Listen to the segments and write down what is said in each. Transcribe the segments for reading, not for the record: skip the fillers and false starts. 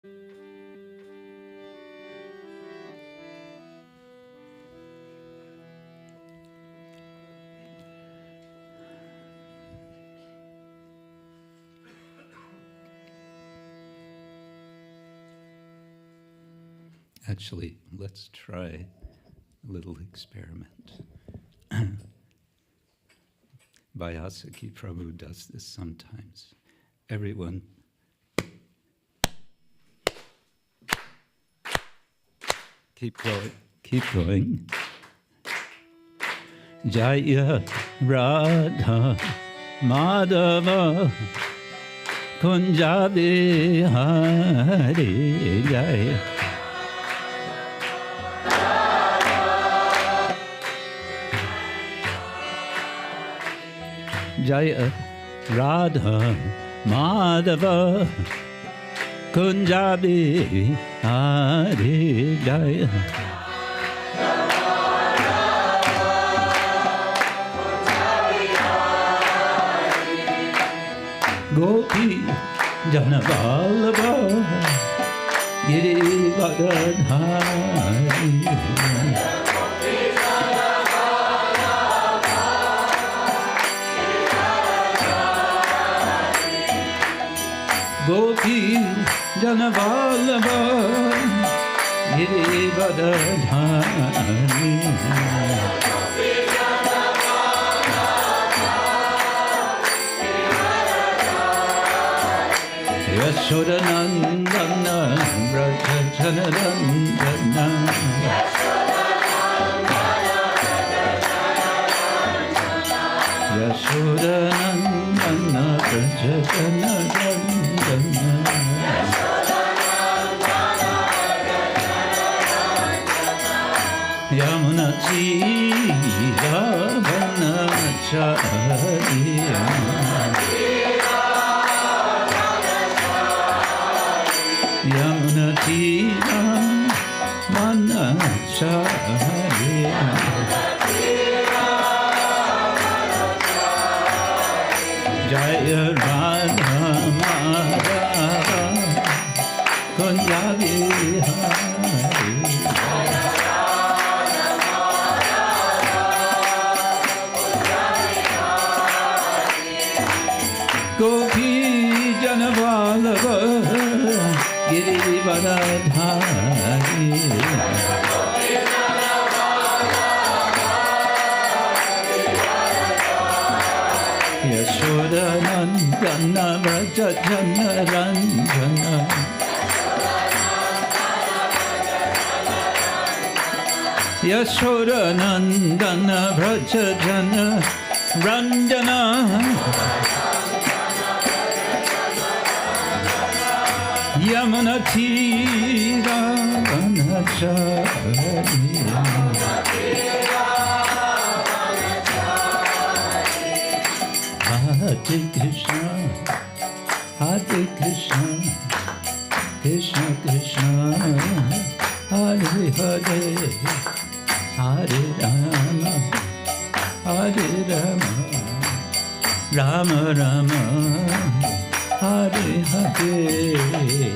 Actually, let's try a little experiment. Vyasaki Prabhu does this sometimes. Everyone keep going. Jaya Radha Madhava Kunjabi Hari Jaya Jaya Radha Madhava Kunjabi Hari Jaya Gopi Janavallabha Girivardhari Gopi Janavallabha Girivardhari Yashodanandana Brajajanarandana Yashodanandana Brajajanarandana Yamunatira Vanacharya Yamunatira Vanacharya Jaya Radha Madhava Kunjabi Hari Gopi Janavallabha Girivardhari Yashodanandana Brajajanarandana Yashodanandana Brajajanarandana Yamunatira Vanacharya Hare Krishna Hare Krishna Krishna Krishna Hare Hare Hare Rama Hare Rama Rama Rama Hare Hare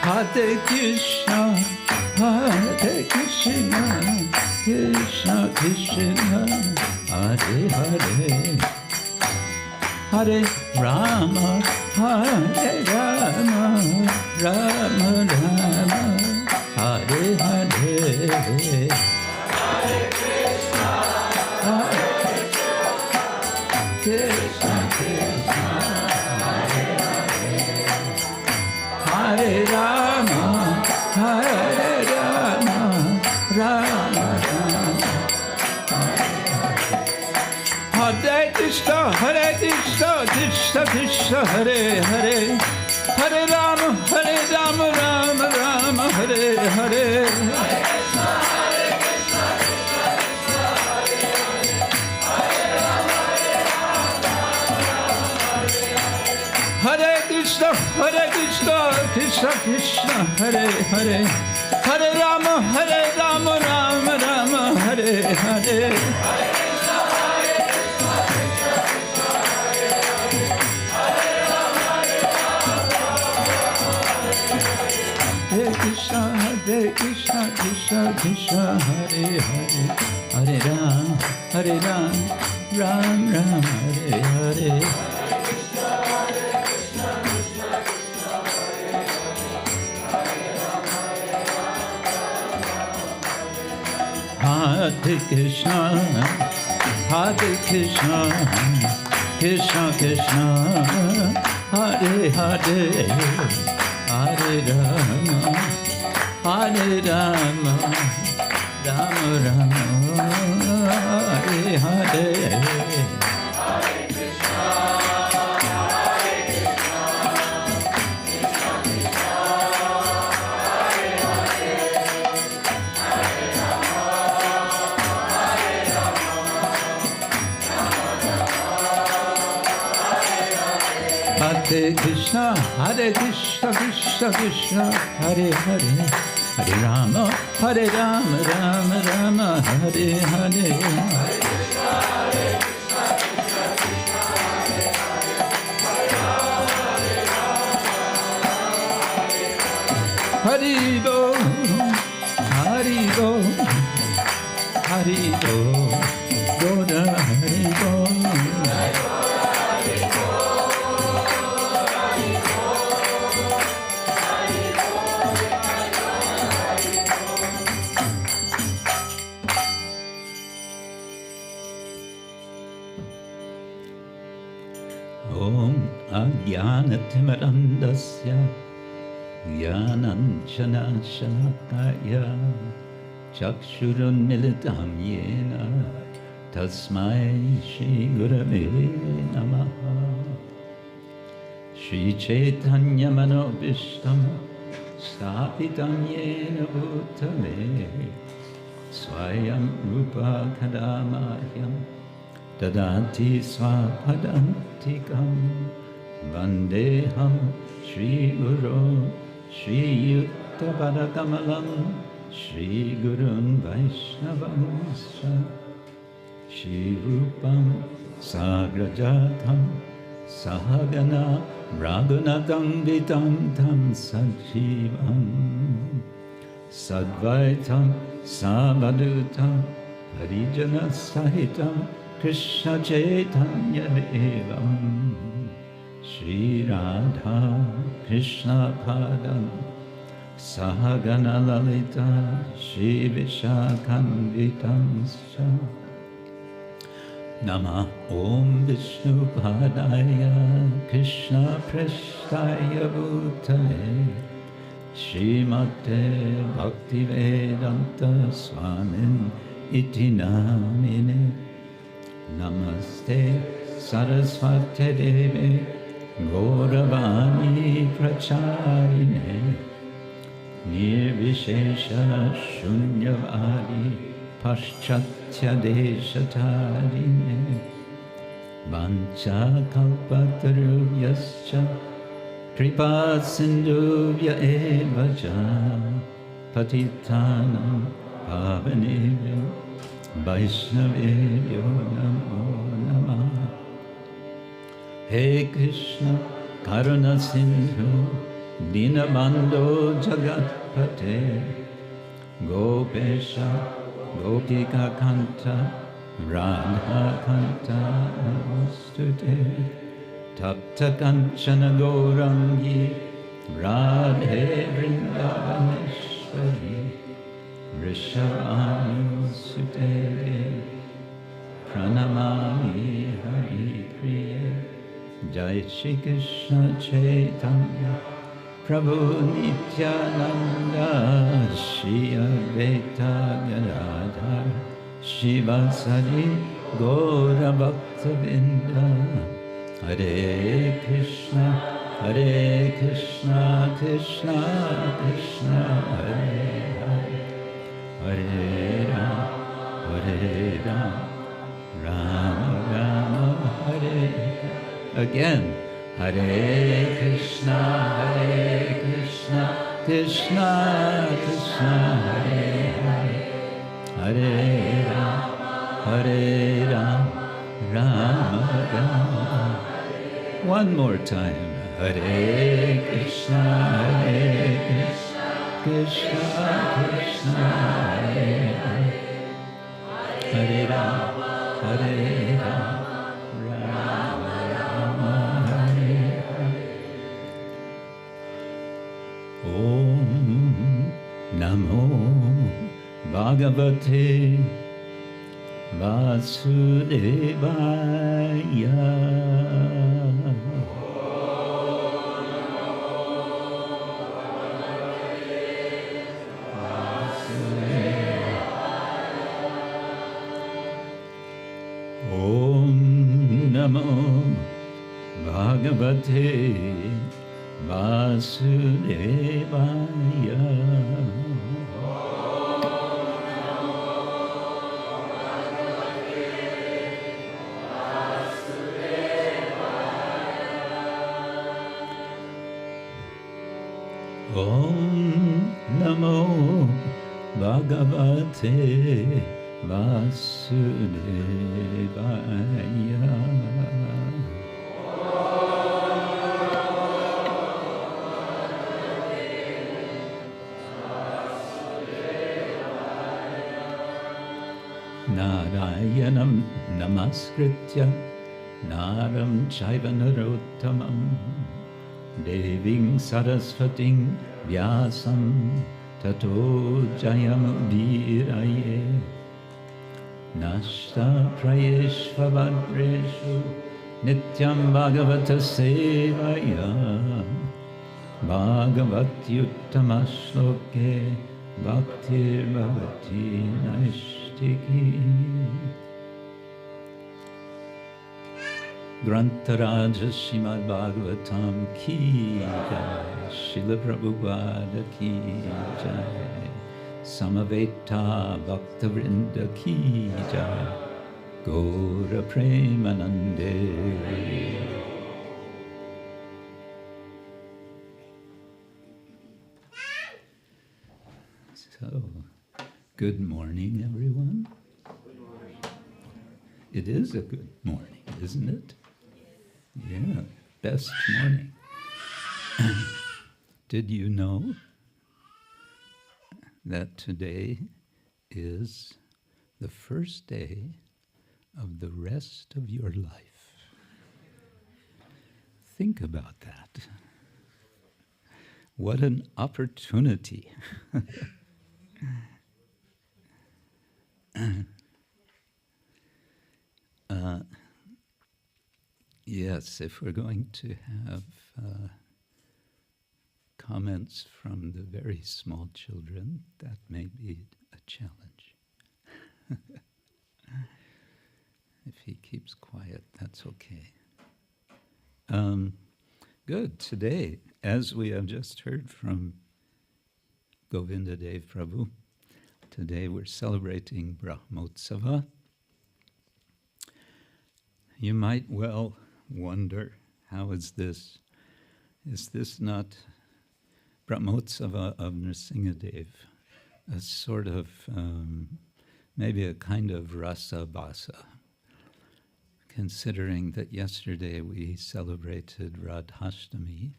Hare Krishna, Hare Krishna, Krishna Krishna, Hare Hare, Hare Rama, Hare Rama, Rama Rama, Hare Hare, Hare Krishna, Hare Krishna, Krishna Hare Hare, Hare Rama, Hare Rama, Rama Rama, Hare Krishna, Krishna Krishna, Hare Hare, Hare Rama, Rama Rama, Hare Hare, Hare Krishna, Krishna Krishna, Hare Hare, Hare Rama, Rama Rama, Hare Hare Krishna, Krishna Krishna, Hare Hare, Hare Rama, Rama Rama, Hare Hare. Hare Krishna, Krishna Krishna, Hare Hare, Hare Ram, Ram Ram, Hare Hare. Hare Krishna, Krishna Krishna, Hare Hare, Hare Rama, Rama Rama, Hare Hare. Hare Krishna, Krishna Krishna, Hare Hare, Hare Rama, Rama Rama, Hare Hare. Hari Bo, Hari Bo, Hari Bo, Goda Hari Bo. Jnanatimidandasya Jnananjanashalakaya Chakshurunmilitam yena Tasmai Shri Gurave Namaha. Shri Chaitanya Manobishtam Stapitam yena Bhutale Swayam Rupa Kadamahyam Dadati Swapadantikam Vandeham Shri Guru Shri Yukta Padakamalam Shri Gurun Vaishnavamscha Shri Rupam Sagrajatam Sahagana Raghunatam Vitam Tam Sajivam Sadvaitam Savadutam Parijana Sahitam Krishna Chaitanya Devam Shri Radha Krishna Padam Sahagana Lalita Shri Vishakhanvitam Scha Namah Om Vishnu Padaya Krishna Prasthaya Bhutale Srimate Bhaktivedanta Swamin Iti Namine Namaste Saraswati Devi Gauravani Pracharine Nirvishesha Shunyavadi Paschatya Deshatarine Vancha Kalpatarubhyascha Kripa Sindhubhya Evacha Patitanam Pavanebhyo Vaishnavebhyo Namo Namah. He Krishna Karuna Sindhu Dinabandho Jagatpate Gopesha Gopika Kanta Radha Kanta Namostute Tapta Kanchana Gaurangi Radhe Vrindavaneshwari Rishabhanusute Pranamami Hari Priya Jai Shri Krishna Chaitanya Prabhu Nityananda Shri Advaita Gadadhar Shivasari Gaura Bhaktavinda Hare Krishna Krishna Krishna Hare Hare Hare Ram Rama Rama Hare. Again, Hare Krishna, Krishna Krishna, Hare Hare, Hare Rama, Hare Rama, Rama Rama. One more time. Hare Krishna, Krishna Krishna, Hare Hare, Hare Rama, Hare Rama, Rama Rama, Hare Hare. Om Namo Bhagavate Vasudevaya. Namo Bhagavate Vasudevaya. Om Namo Bhagavate Vasudevaya. Narayanam namaskritya naram chaiva narottamam deving sarasvating vyasam tato jayamudiraye nashta prayeshvabhadreshu nityam bhagavata sevaya bhagavatyuttama shloke bhaktir bhavati naishtiki. Grantaraja Srimad-Bhagavatam ki jai, Srila Prabhupada ki jai, Samaveta Bhaktavrinda ki jai, Gaura Premanande. So, good morning, everyone. Good morning. It is a good morning, isn't it? Yeah, best morning. Did you know that today is the first day of the rest of your life? Think about that. What an opportunity. Yes, if we're going to have comments from the very small children, that may be a challenge. If he keeps quiet, that's okay. Good. Today, as we have just heard from Govinda Dev Prabhu, today we're celebrating Brahmotsava. You might well wonder, how is this? Is this not Brahmotsava of Nrsimhadeva, a sort of, maybe a kind of rasa basa, considering that yesterday we celebrated Radhashtami.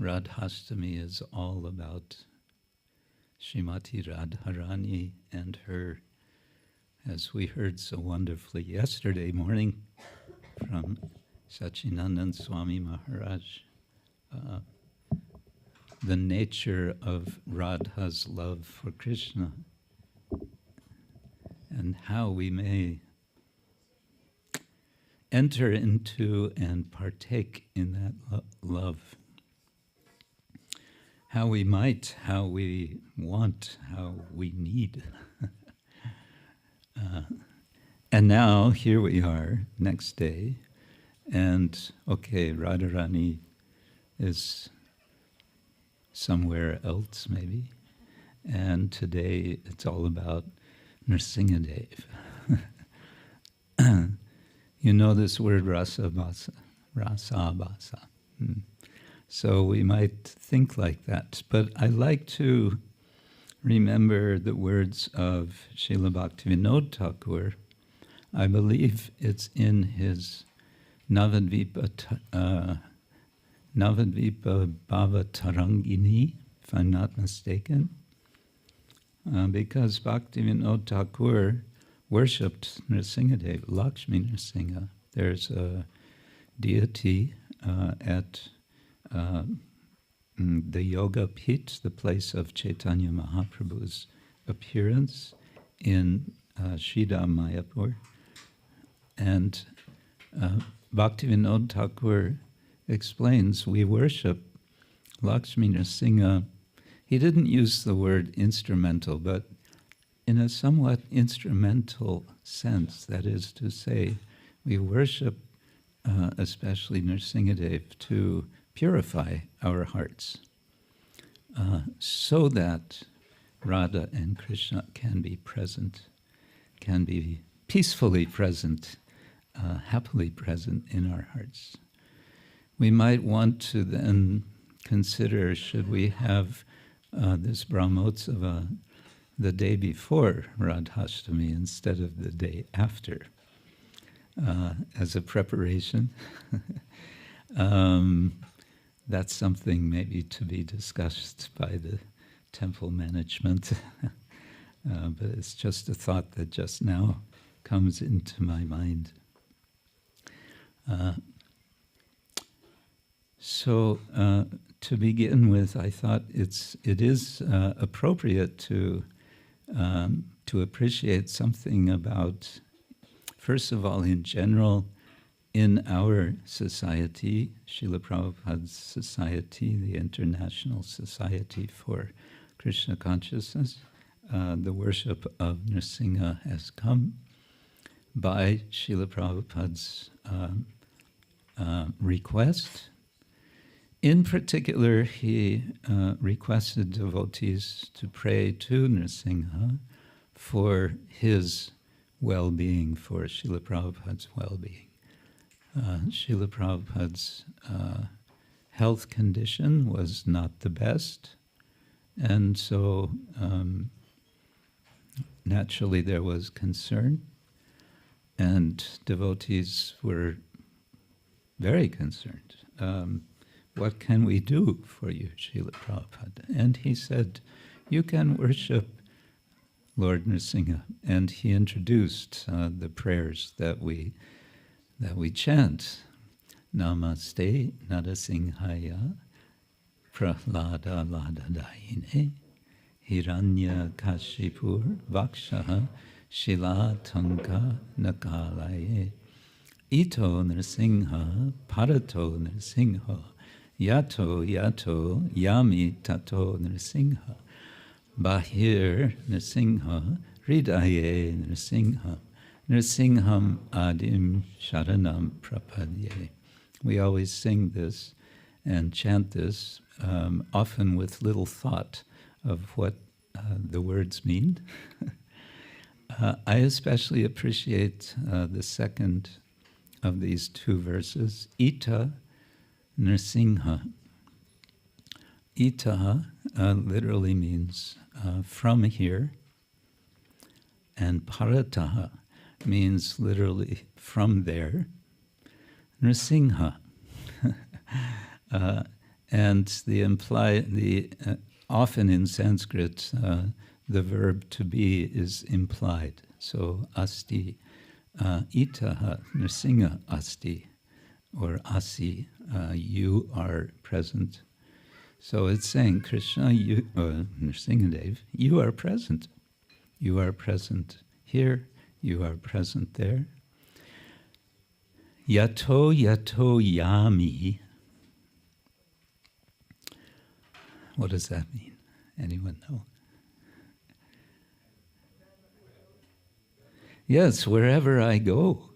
Radhashtami is all about Srimati Radharani and her, as we heard so wonderfully yesterday morning from Sachinandan Swami Maharaj, the nature of Radha's love for Krishna and how we may enter into and partake in that love. How we might, how we want, how we need. And now, here we are, next day, and okay, Radharani is somewhere else maybe, and today it's all about Nrsimhadeva. You know this word rasabhasa, rasabhasa. So we might think like that. But I like to remember the words of Srila Bhaktivinoda Thakur. I believe it's in his Navadvipa Bhava Tarangini, if I'm not mistaken. Because Bhaktivinoda Thakur worshipped Nrsimhadeva, Lakshmi Nrsimha. There's a deity at the Yoga Pit, the place of Chaitanya Mahaprabhu's appearance in Sridham Mayapur. And Bhaktivinoda Thakur explains, we worship Lakshmi Nrsimha. He didn't use the word instrumental, but in a somewhat instrumental sense. That is to say, we worship especially Nrsimhadeva to purify our hearts so that Radha and Krishna can be present, can be peacefully present, happily present in our hearts. We might want to then consider, should we have this Brahmotsava the day before Radhashtami instead of the day after, as a preparation. That's something maybe to be discussed by the temple management. But it's just a thought that just now comes into my mind. So to begin with, I thought it is appropriate to appreciate something about, first of all, in general, in our society, Srila Prabhupada's society, the International Society for Krishna Consciousness, the worship of Nrsimha has come by Srila Prabhupada's request. In particular, he requested devotees to pray to Nrsimha for his well-being, for Srila Prabhupada's well-being. Srila Prabhupada's health condition was not the best, and so naturally there was concern, and devotees were very concerned. What can we do for you, Srila Prabhupada? And he said, you can worship Lord Nrsimha. And he introduced the prayers that we chant. Namaste Nrsimhaya Prahlada Ladadayine Hiranya Kashipur Vakshaha Shila Tanka Nakalaye Ito Nrsimha Parato Nrsimha Yato Yami Tato Nrsimha Bahir Nrsimha Hridaye Nrsimha Nrsimham Adim Sharanam Prapadye. We always sing this and chant this, often with little thought of what the words mean. I especially appreciate the second of these two verses, Ita Nrsimha. Ita literally means from here, and parataha means literally from there. Nrsimha. And often in Sanskrit, the verb to be is implied. So asti, itaha Nrsimha asti, or asi, you are present. So it's saying, Krishna, Nrsimhadev, you are present. You are present here, you are present there. Yato yami. What does that mean? Anyone know? Yes, wherever I go.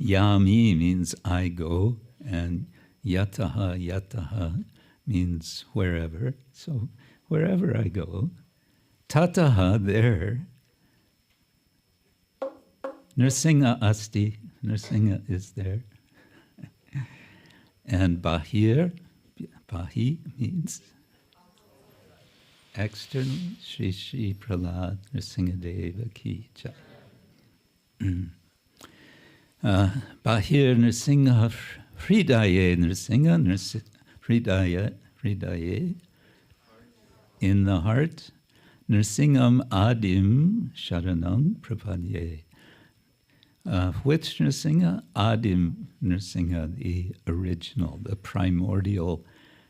Yami means I go, and yataha means wherever. So wherever I go, tataha there, Nrsimha asti, Nrsimha is there. And Bahir, Bahi means externally, Shri Shri Prahlad Nrsimhadeva ki jai. Bahir Nrsimha Hridaye Nrsimha Hridaye in the heart. Nrsimham Adim Sharanam Prapadye. Which Nrsimha? Adim Nrsimha, the original, the primordial,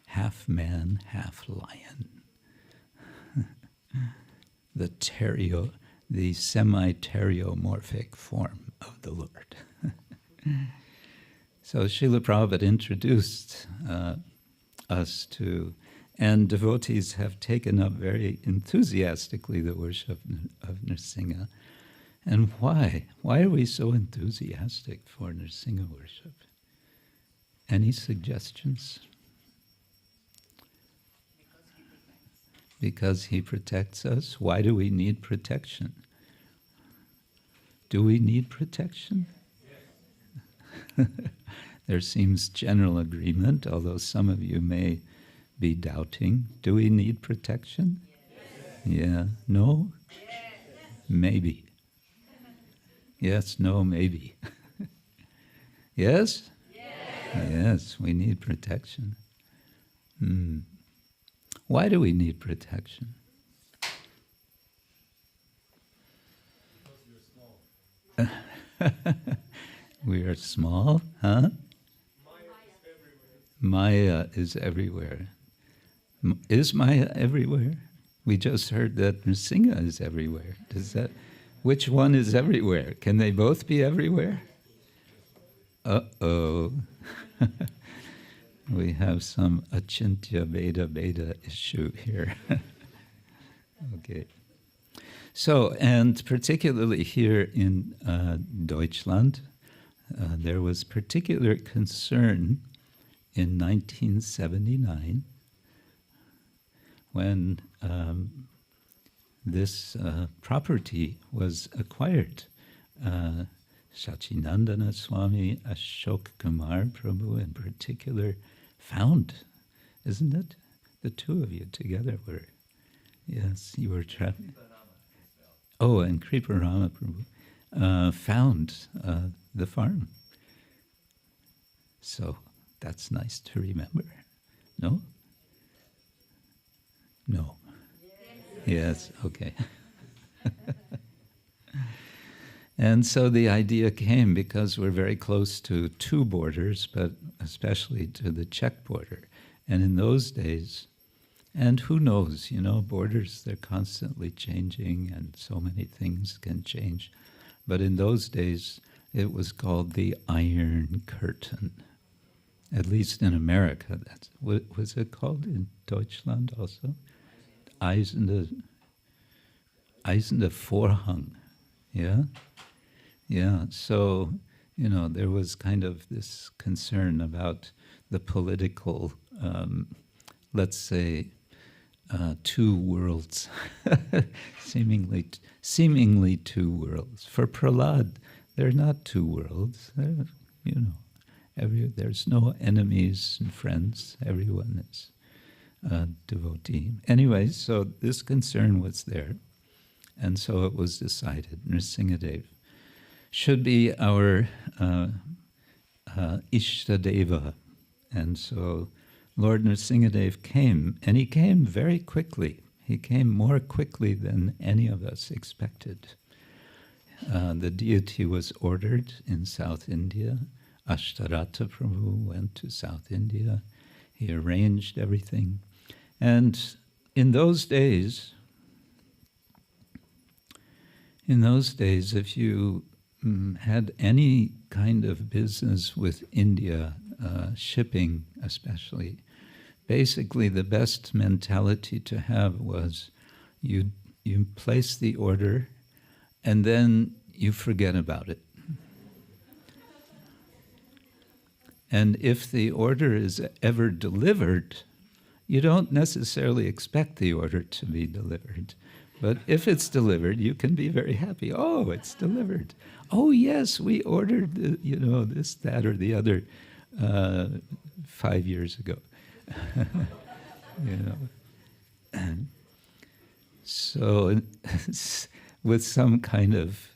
half man, half lion. The semi-teriomorphic form of the Lord. So Srila Prabhupada introduced us to, and devotees have taken up very enthusiastically the worship of Nrsimha. And why? Why are we so enthusiastic for Nrsimha worship? Any suggestions? Because he protects us. Why do we need protection? Do we need protection? Yes. There seems general agreement, although some of you may be doubting. Do we need protection? Yes. Yeah. No? Yes. Maybe. Yes, no, maybe. Yes? Yes? Yes, we need protection. Why do we need protection? Because you're small. We are small, huh? Maya is everywhere. Is Maya everywhere? We just heard that Nrsimha is everywhere. Which one is everywhere? Can they both be everywhere? Uh-oh. We have some achintya Veda issue here. Okay. So, and particularly here in Deutschland, there was particular concern in 1979 when this property was acquired. Sachinandana Swami, Ashok Kumar Prabhu in particular, found, isn't it? The two of you together were, yes, you were traveling. Oh, and Kriparama Prabhu found the farm. So that's nice to remember. No? No. Yes, okay. And so the idea came because we're very close to two borders, but especially to the Czech border. And in those days, and who knows, borders, they're constantly changing and so many things can change. But in those days, it was called the Iron Curtain. At least in America, what was it called in Deutschland also? Eiserne Vorhang, yeah? Yeah, so, there was kind of this concern about the political, let's say, two worlds, seemingly two worlds. For Prahlad, they're not two worlds. They're, there's no enemies and friends. Everyone is a devotee. Anyway, so this concern was there, and so it was decided. Nrsimhadev should be our Ishtadeva. And so Lord Nrsimhadev came, and he came very quickly. He came more quickly than any of us expected. The deity was ordered in South India. Ashtarata Prabhu went to South India. He arranged everything. And in those days, if you had any kind of business with India, shipping especially, basically the best mentality to have was you place the order and then you forget about it. And if the order is ever delivered, you don't necessarily expect the order to be delivered, But if it's delivered, you can be very happy. Oh, it's delivered. Oh, yes, we ordered, this, that, or the other 5 years ago. And so with some kind of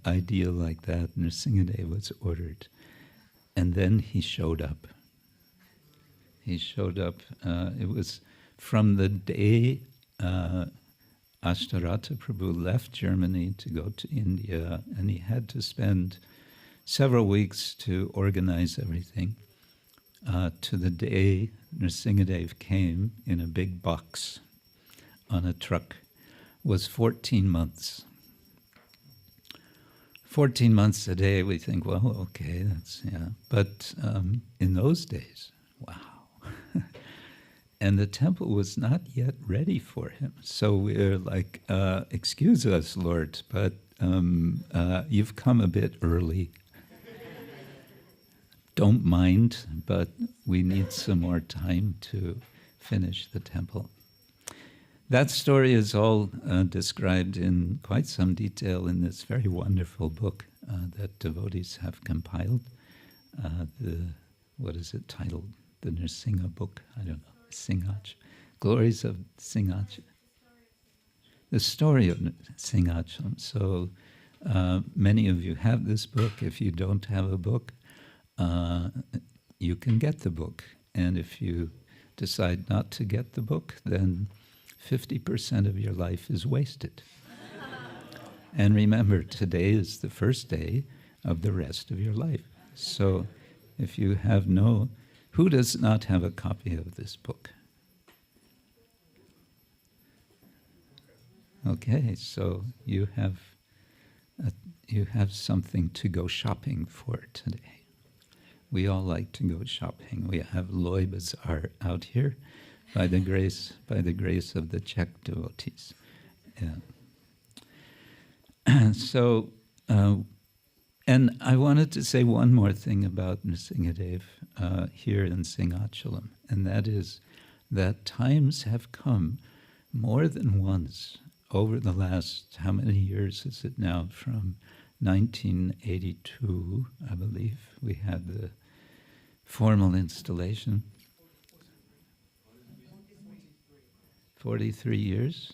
ideal like that, Nrsimhadeva was ordered. And then he showed up. He showed up. It was from the day Ashtarata Prabhu left Germany to go to India, and he had to spend several weeks to organize everything, to the day Nrsimhadeva came in a big box on a truck, was 14 months. 14 months a day, we think, well, okay, that's, yeah. But in those days, wow. And the temple was not yet ready for him. So we're like, excuse us, Lord, but you've come a bit early. Don't mind, but we need some more time to finish the temple. That story is all described in quite some detail in this very wonderful book that devotees have compiled. What is it titled? The Nrsimha book? I don't know. Simhachalam. Glories of Simhachalam. The story of Simhachalam. So many of you have this book. If you don't have a book, you can get the book. And if you decide not to get the book, then 50% of your life is wasted. And remember, today is the first day of the rest of your life. So if you have who does not have a copy of this book? Okay, so you have something to go shopping for today. We all like to go shopping. We have Loy Bazaar out here by the grace of the Czech devotees. Yeah. So, and I wanted to say one more thing about Nrsimhadeva here in Simhachalam, and that is that times have come more than once over the last, how many years is it now? From 1982, I believe, we had the formal installation. 43 years.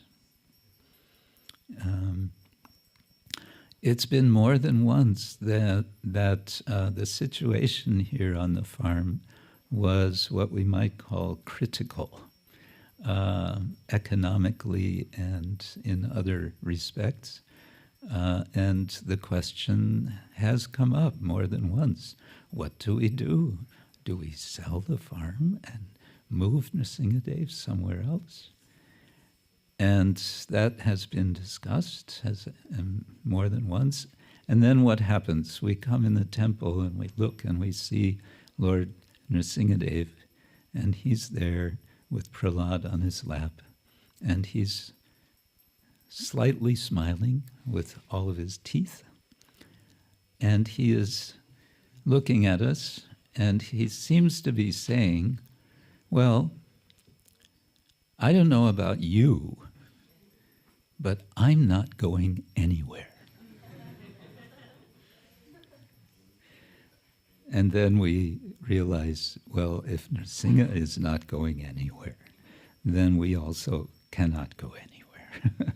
It's been more than once that the situation here on the farm was what we might call critical, economically and in other respects. And the question has come up more than once. What do we do? Do we sell the farm and move Nrsimhadeva somewhere else? And that has been discussed more than once. And then what happens? We come in the temple and we look and we see Lord Nrsimhadeva, and he's there with Prahlad on his lap, and he's slightly smiling with all of his teeth, and he is looking at us, and he seems to be saying, well, I don't know about you, but I'm not going anywhere. And then we realize, well, if Nrsimha is not going anywhere, then we also cannot go anywhere.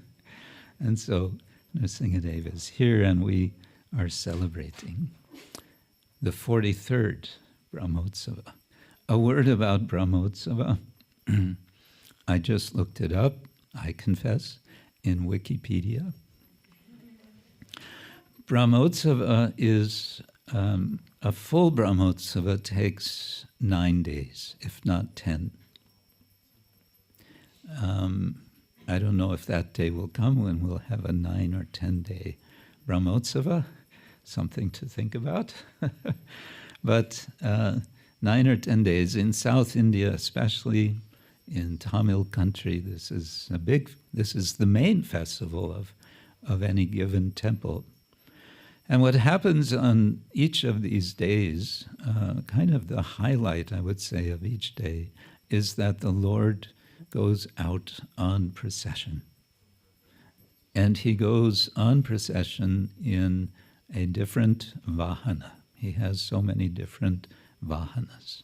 And so Nrsimhadeva is here, and we are celebrating the 43rd Brahmotsava. A word about Brahmotsava. I just looked it up, I confess, in Wikipedia. Brahmotsava is, a full Brahmotsava takes 9 days, if not 10. I don't know if that day will come when we'll have a 9 or 10 day Brahmotsava, something to think about. But 9 or 10 days in South India, especially in Tamil country, this is the main festival of any given temple. And what happens on each of these days, kind of the highlight, I would say, of each day, is that the Lord goes out on procession. And he goes on procession in a different vahana. He has so many different vahanas.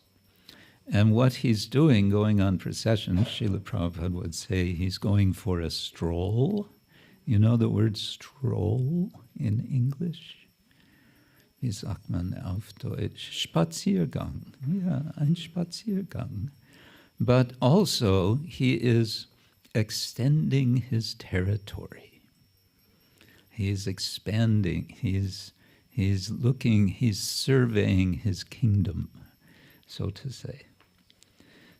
And what he's doing, going on procession, Srila Prabhupada would say he's going for a stroll. You know the word stroll in English? Wie sagt man auf Deutsch? Spaziergang. Yeah, ein Spaziergang. But also, he is extending his territory. He's expanding, he's looking, he's surveying his kingdom, so to say.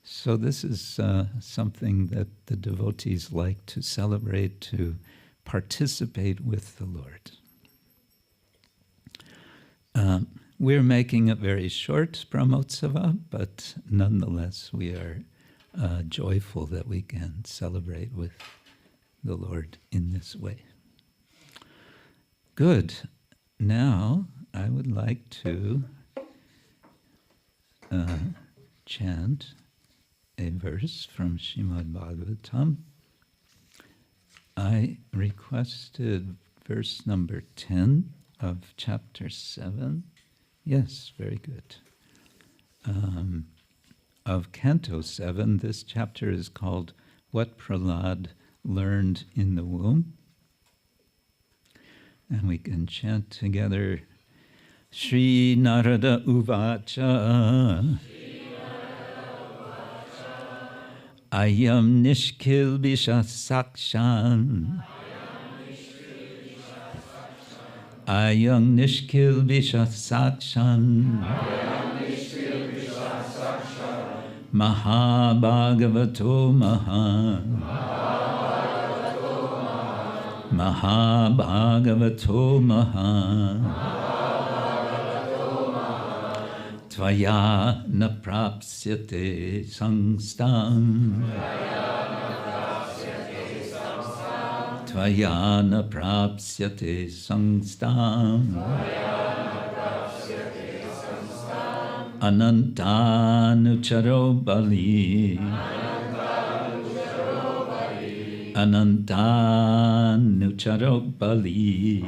So this is something that the devotees like to celebrate, to participate with the Lord. We're making it very short, Brahmotsava, but nonetheless we are joyful that we can celebrate with the Lord in this way. Good. Now I would like to chant a verse from Srimad-Bhagavatam. I requested verse number 10 of chapter 7. Yes, very good. Of Canto 7, this chapter is called What Prahlad Learned in the Womb. And we can chant together, Shri Narada Uvacha, Ayam Nishkil Bisha Sakshan, Ayam Nishkil Bisha Sakshan, Mahabhagavato Mahan, Mahabhagavato Mahan, Tvaya na prapsyate sangstam, Tvaya na prapsyate sangstam, Anantanucharo Bali, Anantanucharo Bali.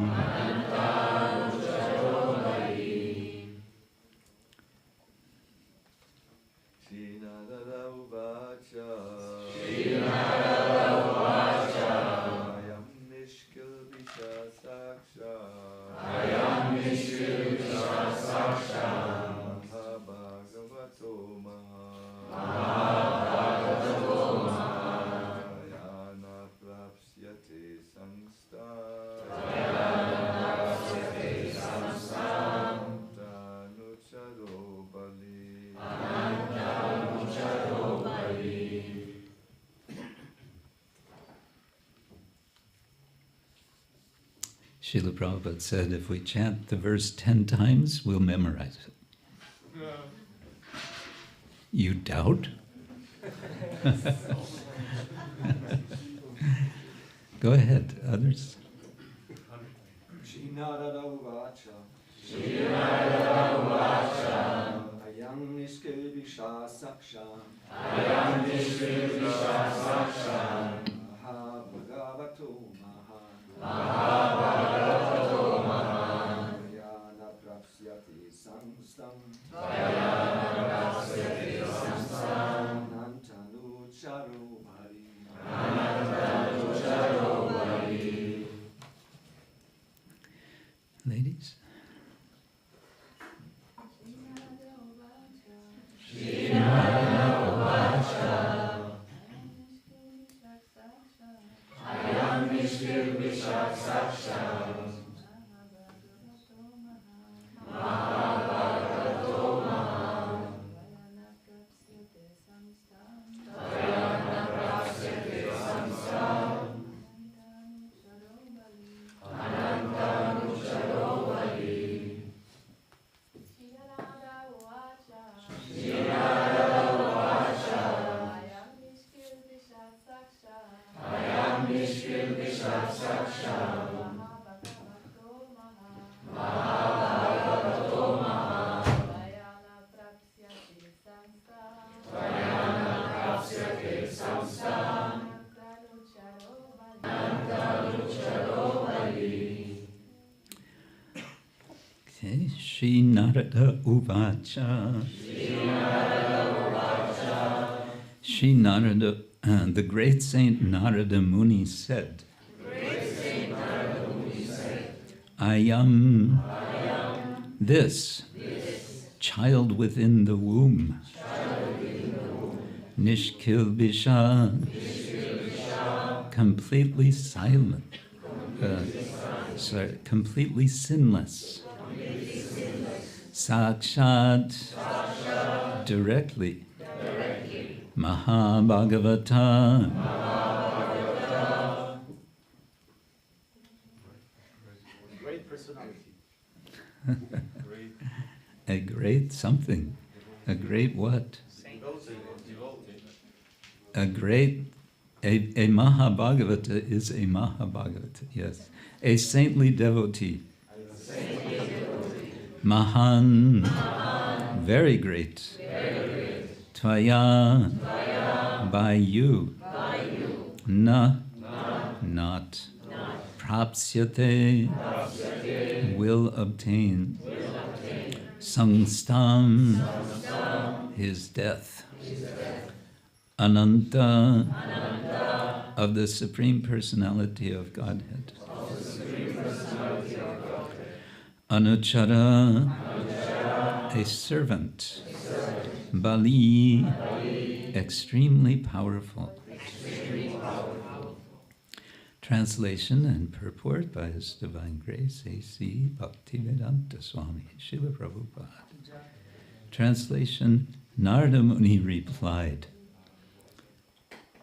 Srila Prabhupada said if we chant the verse 10 times, we'll memorize it. No. You doubt? Go ahead, others. Narada Uvacha Ayam Nishkil Visha Sakshan Mahabhagavato Mahan Tvayana prapsyate samstam Anantanu charo bhari. Ladies. Ayam Nishkil Visha Sakshan Shri Narada Uvacha. Shri Narada, the great Saint Narada Muni said, I am this child within the womb, Nishkilbisha, completely silent, completely sinless, Sakshat, directly, Mahabhagavatam, great personality. A great something, a great what? A great, a Mahabhagavata is a Mahabhagavata, yes. A saintly devotee. Mahan, very great. Tvaya, by you. Na, not. Prapsyate, will obtain. Sangstam, his death. Ananta, of the Supreme Personality of Godhead. Anuchara, a servant. Bali, extremely powerful. Translation and purport by His Divine Grace, A.C. Bhaktivedanta Swami, Srila Prabhupada. Translation, Narada Muni replied,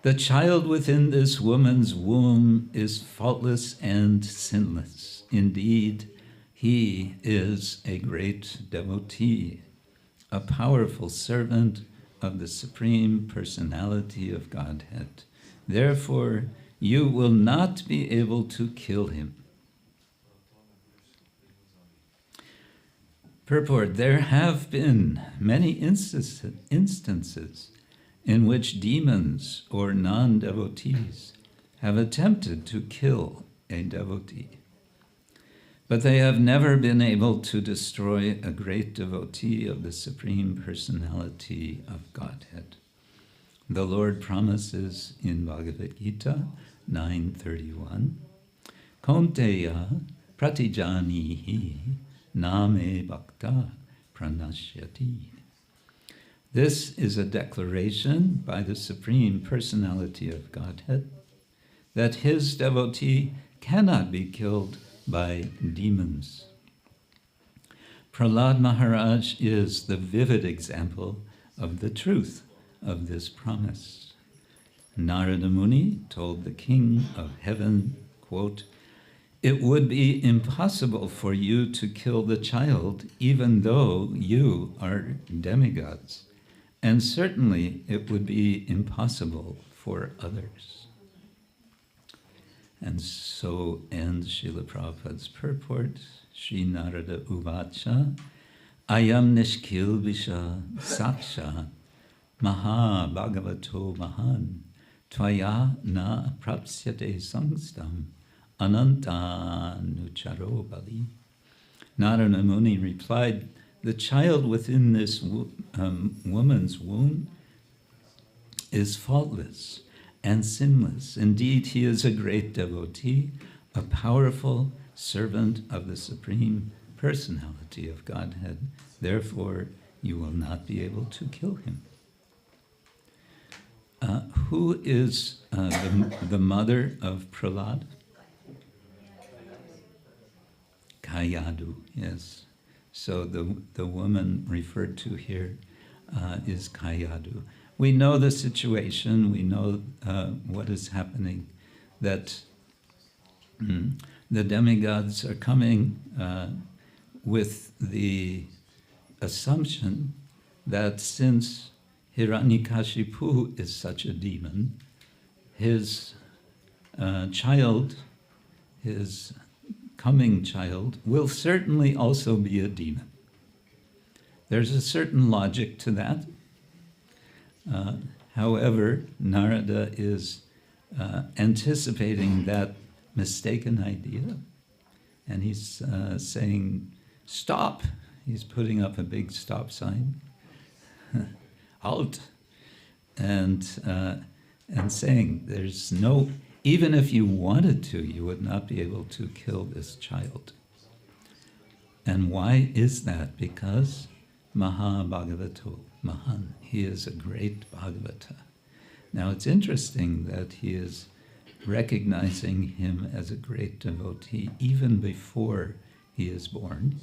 the child within this woman's womb is faultless and sinless. Indeed, he is a great devotee, a powerful servant of the Supreme Personality of Godhead. Therefore, you will not be able to kill him. Purport, there have been many instances in which demons or non-devotees have attempted to kill a devotee, but they have never been able to destroy a great devotee of the Supreme Personality of Godhead. The Lord promises in Bhagavad Gita 9:31, Konteya pratijanihi name bhakta pranashyati. This is a declaration by the Supreme Personality of Godhead that his devotee cannot be killed by demons. Prahlad Maharaj is the vivid example of the truth of this promise. Narada Muni told the king of heaven, quote, it would be impossible for you to kill the child even though you are demigods, and certainly it would be impossible for others. And so ends Srila Prabhupada's purport, Sri Narada Uvacha, Ayam Nishkilvisha Saksha Maha Bhagavato Mahan Tvaya na prapsyate sangstam Ananta nucharo bali. Narada Muni replied, the child within this woman's womb is faultless and sinless. Indeed, he is a great devotee, a powerful servant of the Supreme Personality of Godhead. Therefore, you will not be able to kill him. Who is the mother of Prahlad? Kayadu, yes. So the woman referred to here is Kayadu. We know the situation, we know what is happening, that the demigods are coming with the assumption that since Hiranyakashipu is such a demon, his child, his coming child, will certainly also be a demon. There's a certain logic to that. However, Narada is anticipating that mistaken idea, and he's saying, stop, He's putting up a big stop sign, halt, and saying, there's no, even if you wanted to, you would not be able to kill this child. And why is that? Because Mahabhagavato, Mahan, he is a great Bhagavata. Now it's interesting that he is recognizing him as a great devotee even before he is born,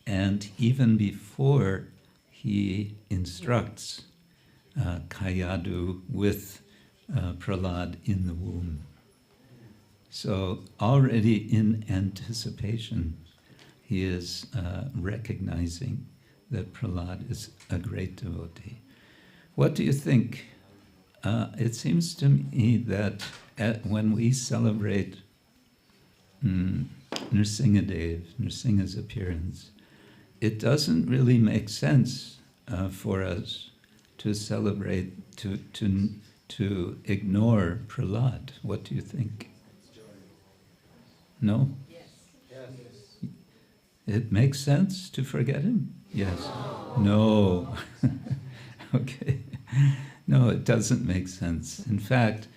and even before he instructs Kayadu with Prahlad in the womb. So already in anticipation, he is recognizing that Prahlad is a great devotee. What do you think? It seems to me that when we celebrate Nrsimha's appearance, it doesn't really make sense for us to celebrate, to ignore Prahlad. What do you think? No? Yes. It makes sense to forget him? Yes. No. Okay. No, it doesn't make sense. In fact,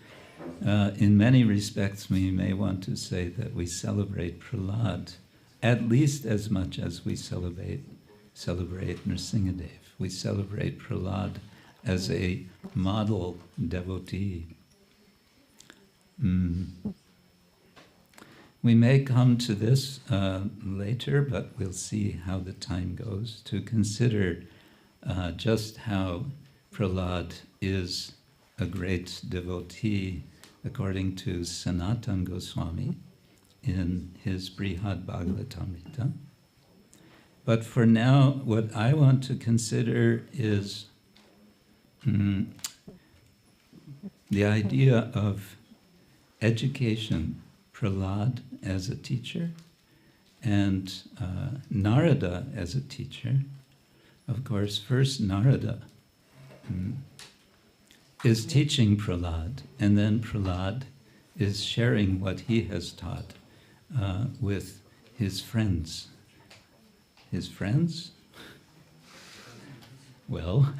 in many respects, we may want to say that we celebrate Prahlad at least as much as we celebrate Nrsimhadev. We celebrate Prahlad as a model devotee. We may come to this later, but we'll see how the time goes, to consider just how Prahlad is a great devotee according to Sanatana Goswami in his Brihad Bhagavatamrita. But for now, what I want to consider is the idea of education, Prahlad as a teacher, and Narada as a teacher. Of course, first Narada is teaching Prahlad, and then Prahlad is sharing what he has taught with his friends. His friends? Well,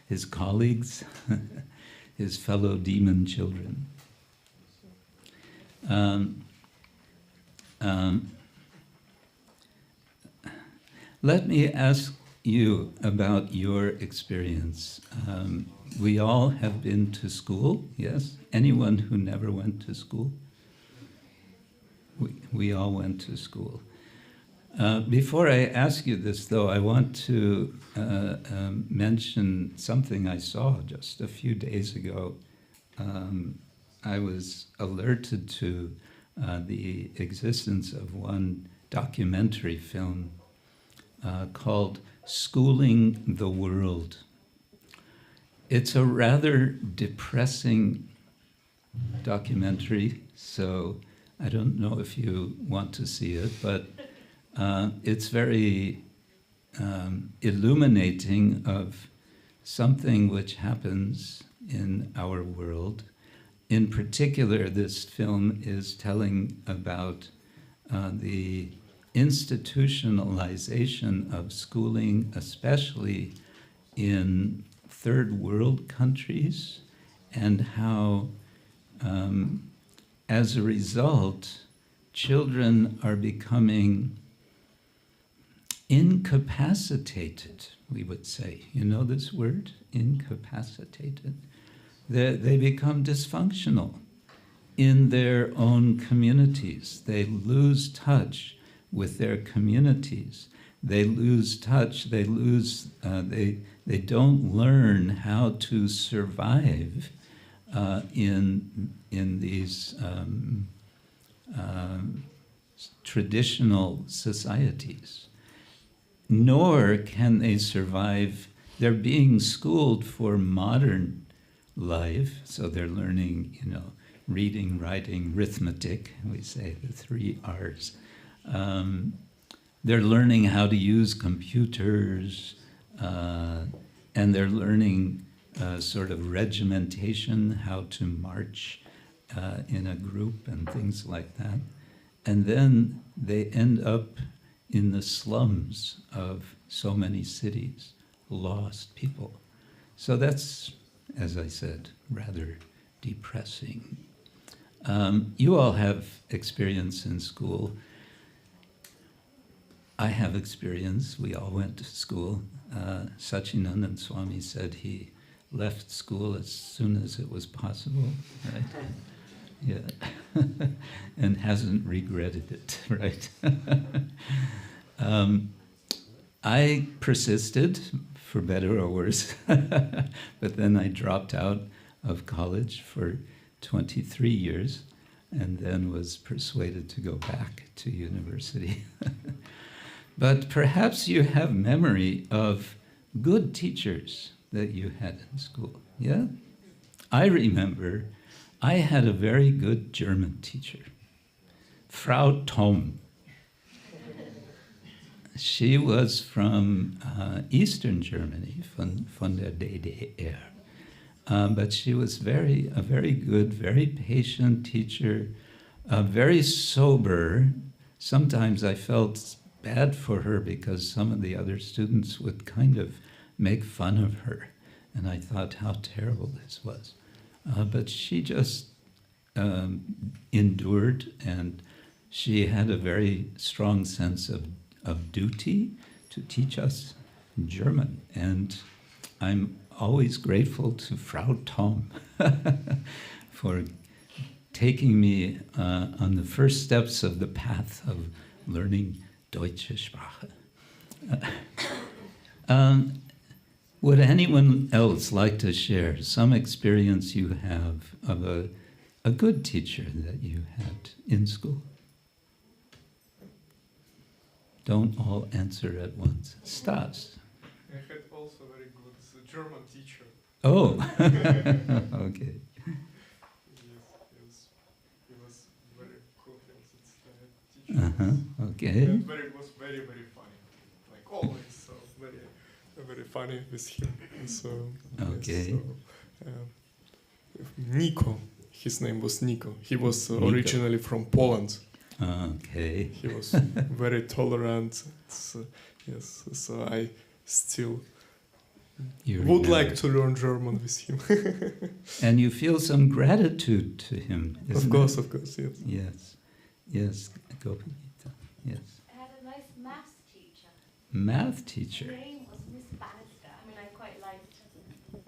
his colleagues, his fellow demon children. Let me ask you about your experience. We all have been to school, yes? Anyone who never went to school? We all went to school. Before I ask you this, though, I want to mention something I saw just a few days ago. I was alerted to the existence of one documentary film called Schooling the World. It's a rather depressing documentary, so I don't know if you want to see it, but it's very illuminating of something which happens in our world. In particular, this film is telling about the institutionalization of schooling, especially in third world countries, and how, as a result, children are becoming incapacitated, we would say. You know this word? Incapacitated. They become dysfunctional in their own communities. They lose touch with their communities. They lose touch. They don't learn how to survive in these traditional societies. Nor can they survive. They're being schooled for modern life, so they're learning, reading, writing, arithmetic. We say the 3 R's. They're learning how to use computers, and they're learning sort of regimentation, how to march in a group and things like that. And then they end up in the slums of so many cities, lost people. So that's, as I said, rather depressing. You all have experience in school. I have experience. We all went to school. Sachinandan Swami said he left school as soon as it was possible, right? Yeah, and hasn't regretted it, right? I persisted, for better or worse, but then I dropped out of college for 23 years and then was persuaded to go back to university. But perhaps you have memory of good teachers that you had in school, yeah? I remember I had a very good German teacher, Frau Thom. She was from Eastern Germany, von der DDR. But she was a very good, very patient teacher, very sober. Sometimes I felt bad for her because some of the other students would kind of make fun of her. And I thought how terrible this was. But she just endured, and she had a very strong sense of duty to teach us German. And I'm always grateful to Frau Thom for taking me on the first steps of the path of learning Deutsche Sprache. Would anyone else like to share some experience you have of a good teacher that you had in school? Don't all answer at once. Stas. I had also a very good German teacher. Oh, okay. Yes, he was very cool. Teacher. Okay. And it was very, very funny. Like always, so very funny with him. So, Okay. Yes, so, Nico, his name was Nico. He was Nico. originally from Poland. Okay. He was very tolerant. Yes, so I still would like to learn German with him. And you feel some gratitude to him, Of isn't course, it? yes. Yes, Gopinita, yes. I had a nice maths teacher. Math Her teacher. name was Miss Bannister. I mean,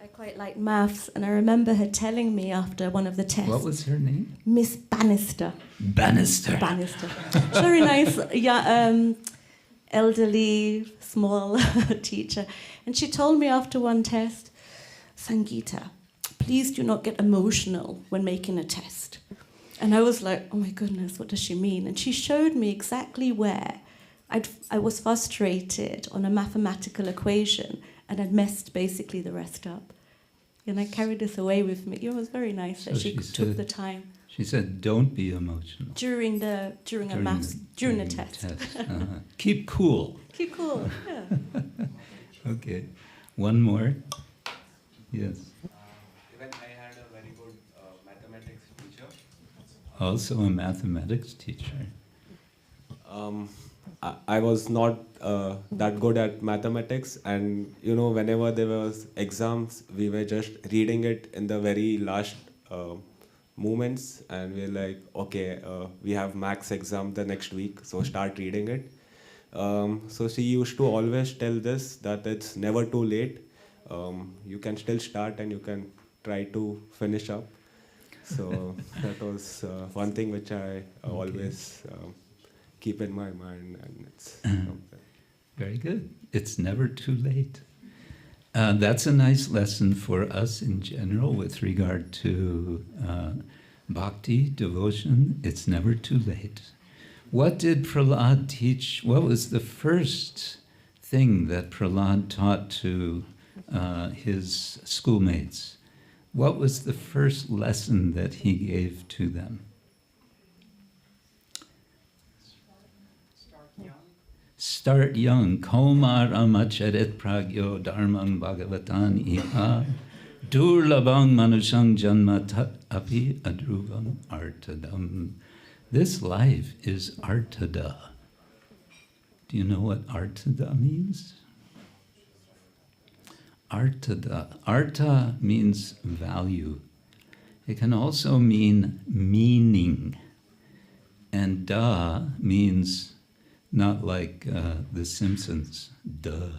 I quite liked maths, and I remember her telling me after one of the tests. What was her name? Miss Bannister. Bannister. Bannister. Very nice, yeah, elderly, small teacher. And she told me after one test, Sangeeta, please do not get emotional when making a test. And I was like, oh my goodness, what does she mean? And she showed me exactly where I was frustrated on a mathematical equation and had messed basically the rest up. And I carried this away with me. It was very nice that she took the time. She said, don't be emotional. During the test. Keep cool. Keep cool, yeah. Okay. One more. Yes. Even I had a very good mathematics teacher. Also a mathematics teacher. I was not that good at mathematics, and whenever there was exams, we were just reading it in the very last moments, and we're like, okay, we have max exam the next week, so start reading it. So she used to always tell this, that it's never too late. You can still start and you can try to finish up. So that was one thing which I always keep in my mind, and it's very good. It's never too late. That's a nice lesson for us in general with regard to bhakti, devotion. It's never too late. What did Prahlad teach? What was the first thing that Prahlad taught to his schoolmates? What was the first lesson that he gave to them? Start young. Komar amacharet pragyo dharmang bhagavatan iha durlabang manushang janma tat api adruvam artadam. This life is artada. Do you know what artada means? Artada. Arta means value. It can also mean meaning. And da means not like The Simpsons, duh.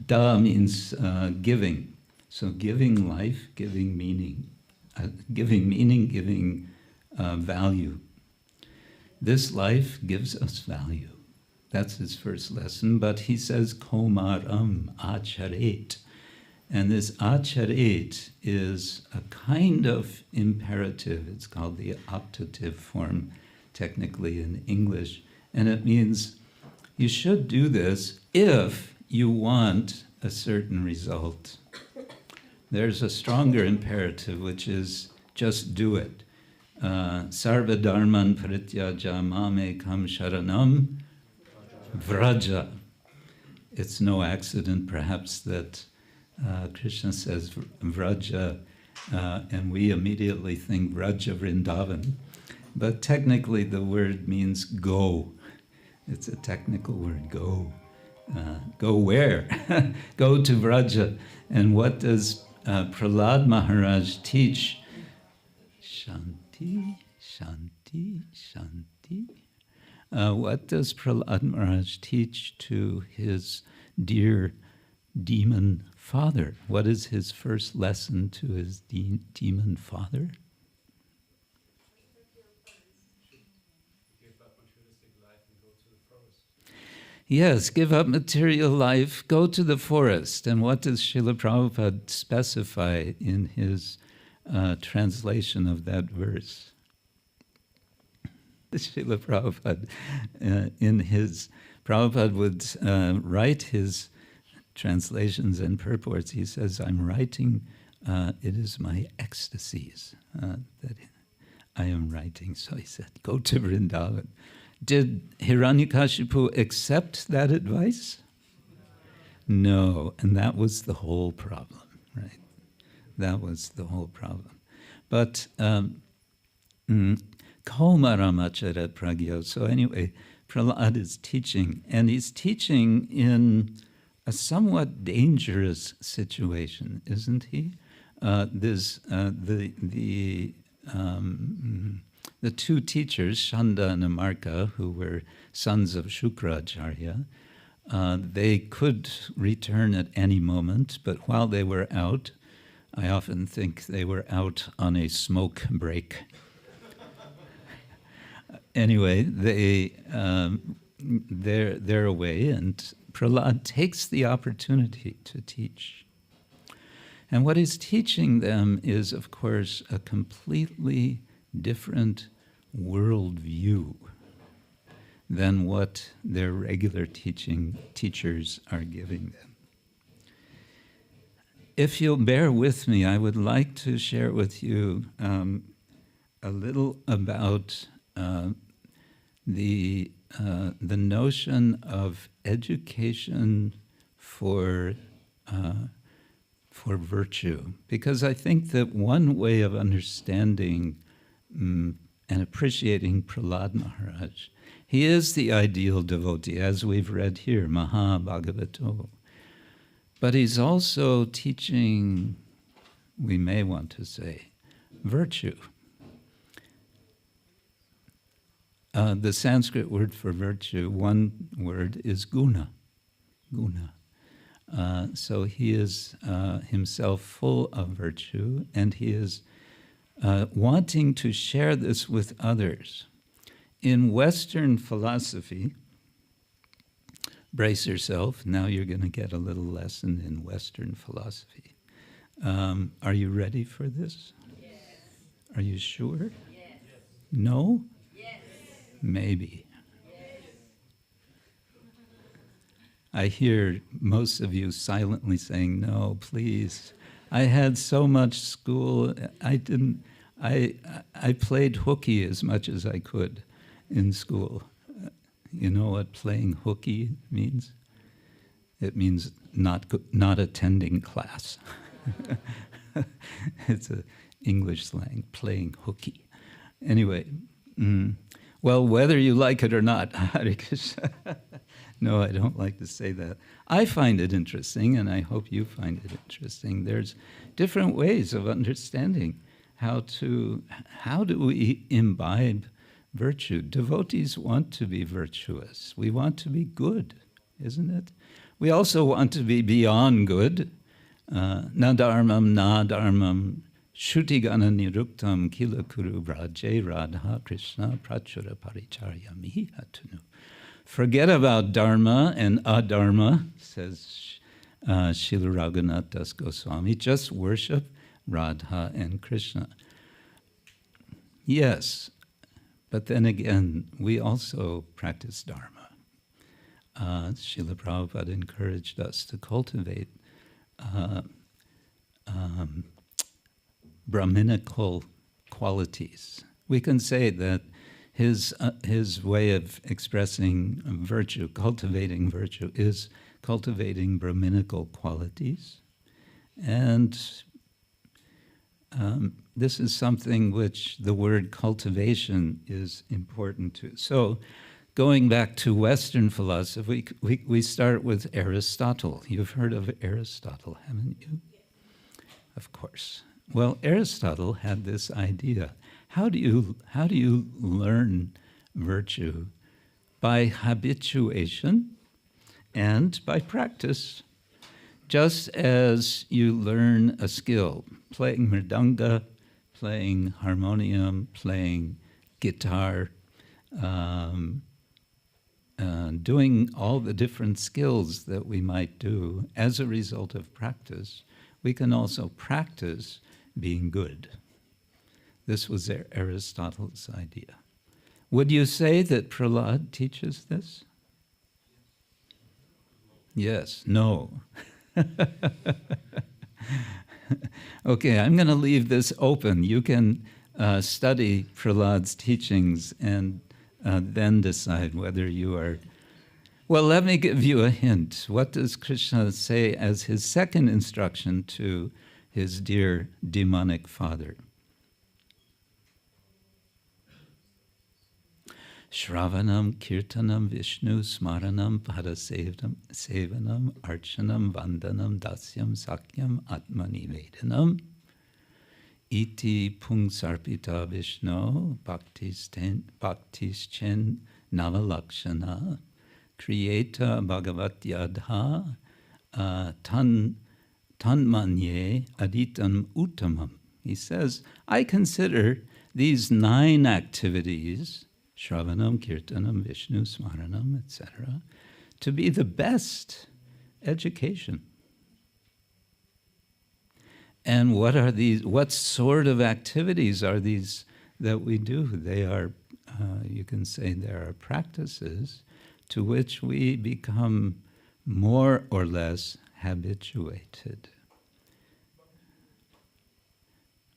Da means giving. So giving life, giving meaning. Giving value. This life gives us value. That's his first lesson, but he says komaram acharet. And this acharet is a kind of imperative. It's called the optative form, technically in English. And it means you should do this if you want a certain result. There's a stronger imperative, which is just do it. Sarva dharman parityaja mamekam sharanam vraja. It's no accident, perhaps, that Krishna says vraja, and we immediately think Vraja Vrindavan. But technically the word means go. It's a technical word, go. Go where? Go to Vraja. And what does Prahlad Maharaj teach? Shanti, shanti, shanti. What does Prahlad Maharaj teach to his dear demon father? What is his first lesson to his demon father? Yes, give up material life, go to the forest. And what does Srila Prabhupada specify in his translation of that verse? Srila Prabhupada, Prabhupada would write his translations and purports. He says, I'm writing, it is my ecstasies that I am writing. So he said, go to Vrindavan. Did Hiranyakashipu accept that advice? No, and that was the whole problem, right? That was the whole problem. But Kaumaramachara Pragyo. So anyway, Prahlad is teaching, and he's teaching in a somewhat dangerous situation, isn't he? The two teachers, Shanda and Amarka, who were sons of Shukracharya, they could return at any moment, but while they were out, I often think they were out on a smoke break. Anyway, they're away, and Prahlad takes the opportunity to teach. And what he's teaching them is, of course, a completely different worldview than what their regular teachers are giving them. If you'll bear with me, I would like to share with you a little about the notion of education for virtue, because I think that one way of understanding and appreciating Prahlad Maharaj, he is the ideal devotee, as we've read here, Maha-Bhagavato. But he's also teaching, we may want to say, virtue. The Sanskrit word for virtue, one word is guna. Guna. So he is himself full of virtue, and he is wanting to share this with others. In Western philosophy, brace yourself, now you're going to get a little lesson in Western philosophy. Are you ready for this? Yes. Are you sure? Yes. No? Yes. Maybe. Yes. I hear most of you silently saying, no, please. I had so much school, I played hooky as much as I could in school. You know what playing hooky means? It means not attending class. It's an English slang, playing hooky. Anyway, well, whether you like it or not, Hare Krishna. No, I don't like to say that. I find it interesting, and I hope you find it interesting. There's different ways of understanding how do we imbibe virtue. Devotees want to be virtuous. We want to be good, isn't it? We also want to be beyond good. Na dharmam, Shrutigana niruktam kila kuru vraje radha Krishna prachura paricharya mihatunu. Forget about dharma and adharma, says Srila Raghunath Das Goswami. Just worship Radha and Krishna. Yes, but then again, we also practice dharma. Srila Prabhupada encouraged us to cultivate Brahminical qualities. We can say that his way of expressing virtue, cultivating virtue, is cultivating Brahminical qualities. And this is something which the word cultivation is important to. So, going back to Western philosophy, we start with Aristotle. You've heard of Aristotle, haven't you? Of course. Well, Aristotle had this idea. How do you learn virtue? By habituation and by practice. Just as you learn a skill, playing mridanga, playing harmonium, playing guitar, doing all the different skills that we might do as a result of practice, we can also practice being good. This was Aristotle's idea. Would you say that Prahlad teaches this? Yes, no. Okay, I'm going to leave this open. You can study Prahlad's teachings and then decide whether you are... Well, let me give you a hint. What does Krishna say as his second instruction to his dear demonic father? Shravanam, Kirtanam, Vishnu, Smaranam, Parasevanam, Archanam, Vandanam, Dasyam, Sakyam, Atmani Vedanam, Iti Pungsarpita Vishnu, Bhaktischen Navalakshana, Kriyeta Bhagavat Yadha, Tanmanye Aditam Uttamam. He says, I consider these 9 activities, Shravanam, Kirtanam, Vishnu, Smaranam, etc., to be the best education. And what are these? What sort of activities are these that we do? They are, you can say, there are practices to which we become more or less habituated.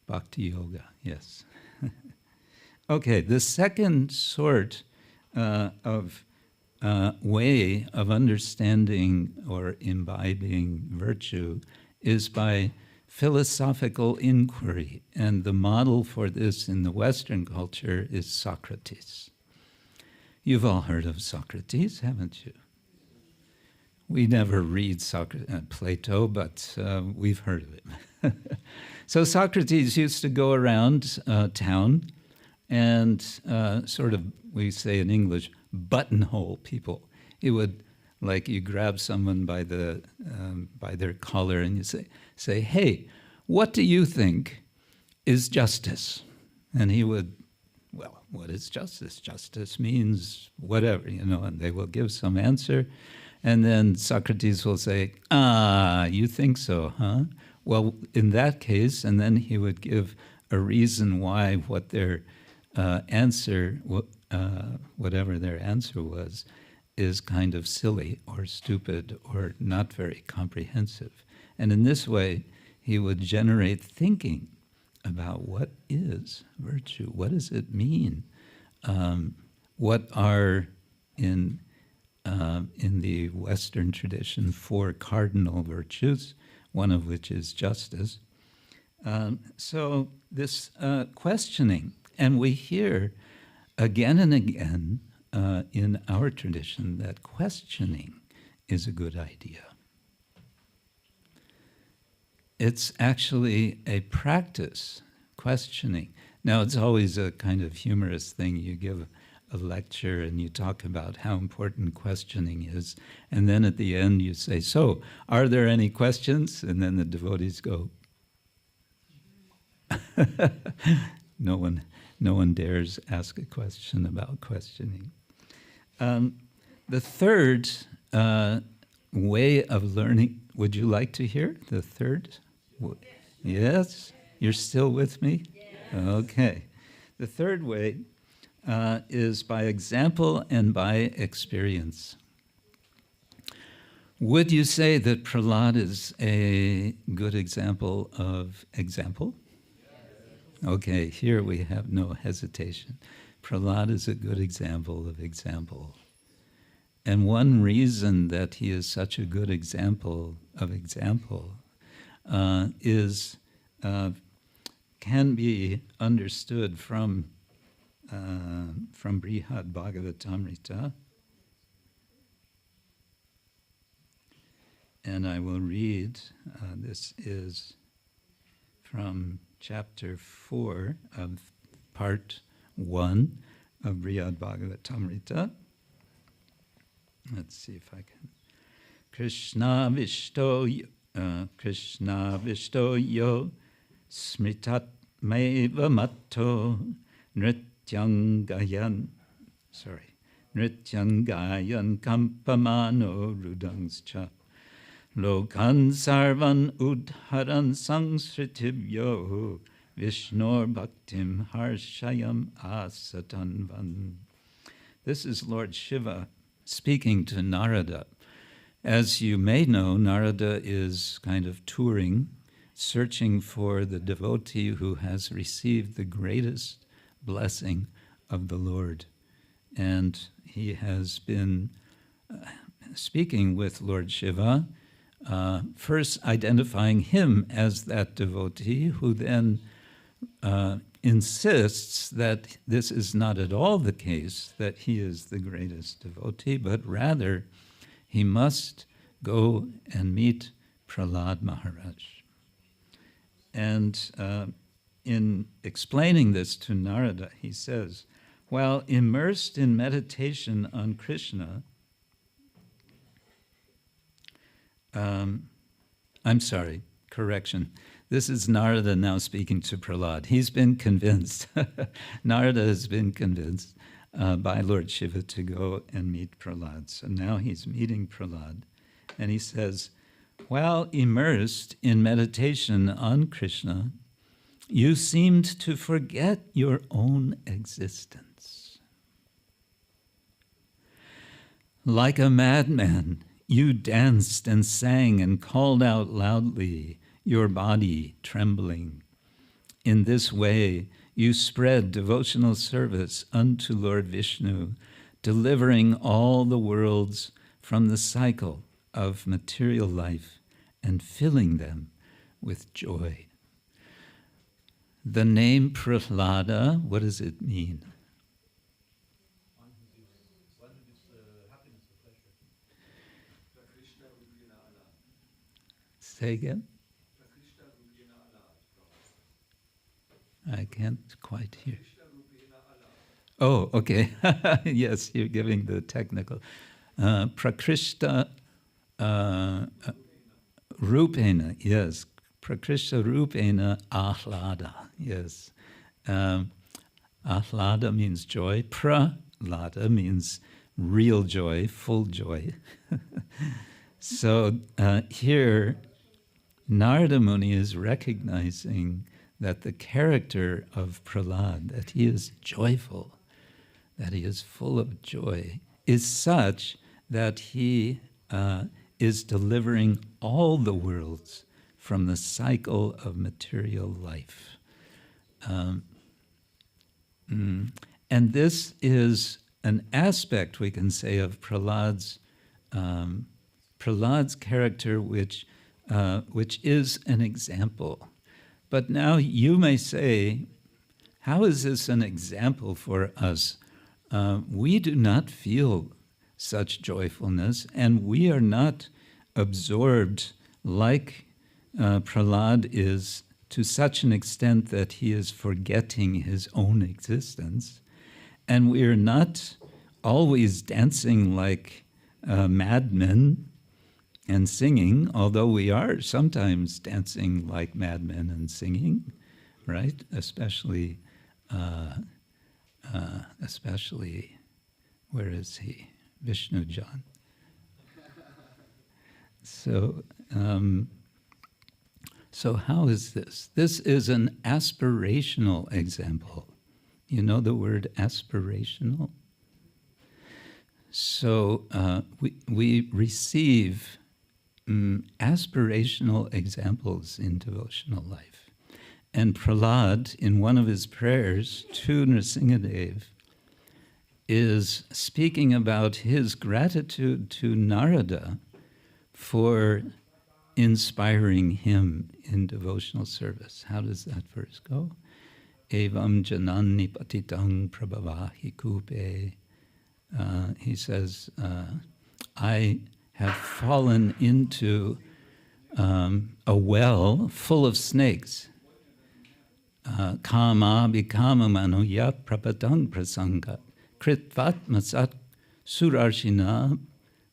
Bhakti yoga, yes. Okay, the second sort of way of understanding or imbibing virtue is by philosophical inquiry. And the model for this in the Western culture is Socrates. You've all heard of Socrates, haven't you? We never read Plato, but we've heard of him. So Socrates used to go around town and sort of, we say in English, buttonhole people. He would, like, you grab someone by their collar and you say, hey, what do you think is justice? And he would, well, what is justice? Justice means whatever, and they will give some answer. And then Socrates will say, you think so, huh? Well, in that case, and then he would give a reason why what their answer, whatever their answer was, is kind of silly or stupid or not very comprehensive. And in this way, he would generate thinking about what is virtue, what does it mean, what are in the Western tradition 4 cardinal virtues, one of which is justice. So this questioning, and we hear again and again in our tradition that questioning is a good idea. It's actually a practice, questioning. Now, it's always a kind of humorous thing. You give a lecture and you talk about how important questioning is, and then at the end you say, so, are there any questions? And then the devotees go, no one dares ask a question about questioning. The third way of learning, would you like to hear the third? Yes? You're still with me? Okay. The third way is by example and by experience. Would you say that Prahlad is a good example of example? Okay, here we have no hesitation. Prahlad is a good example of example. And one reason that he is such a good example of example can be understood from Bhagavatam. And I will read, this is from chapter 4 of part 1 of Srimad-Bhagavatam. Let's see if I can. Krishna Vishto Yo Smritat Meva Matto Nrityangayan Kampamano Rudangscha Lokan Sarvan Udharan Sangsritibyo Vishnor Bhaktim Harshayam Asatanvan. This is Lord Shiva speaking to Narada. As you may know, Narada is kind of touring, searching for the devotee who has received the greatest blessing of the Lord. And he has been speaking with Lord Shiva, first identifying him as that devotee, who then insists that this is not at all the case, that he is the greatest devotee, but rather he must go and meet Prahlad Maharaj. And in explaining this to Narada, he says, while immersed in meditation on Krishna, I'm sorry, correction. This is Narada now speaking to Prahlad. He's been convinced. Narada has been convinced by Lord Shiva to go and meet Prahlad. So now he's meeting Prahlad. And he says, while immersed in meditation on Krishna, you seemed to forget your own existence. Like a madman, you danced and sang and called out loudly, your body trembling. In this way, you spread devotional service unto Lord Vishnu, delivering all the worlds from the cycle of material life and filling them with joy. The name Prahlada, what does it mean? Say again? I can't quite hear. Oh, okay. Yes, you're giving the technical. Prakrishta Rupena, yes. Prakrishta Rupena Ahlada, yes. Ahlada means joy. Prahlada means real joy, full joy. So here, Narada Muni is recognizing that the character of Prahlad, that he is joyful, that he is full of joy, is such that he is delivering all the worlds from the cycle of material life. And this is an aspect, we can say, of Prahlad's character, which is an example. But now you may say, how is this an example for us? we do not feel such joyfulness, and we are not absorbed like Prahlad is, to such an extent that he is forgetting his own existence. And we are not always dancing like madmen and singing, although we are sometimes dancing like madmen and singing, right? Especially, where is he? Vishnu Jan. So how is this? This is an aspirational example. You know the word aspirational? So we receive aspirational examples in devotional life. And Prahlad, in one of his prayers to Nrsimhadeva, is speaking about his gratitude to Narada for inspiring him in devotional service. How does that verse go? Evam janani patitang prabhavahi kupe. He says, I have fallen into a well full of snakes. Kama bikama manuya prapatang prasanga kritvat masat surarshina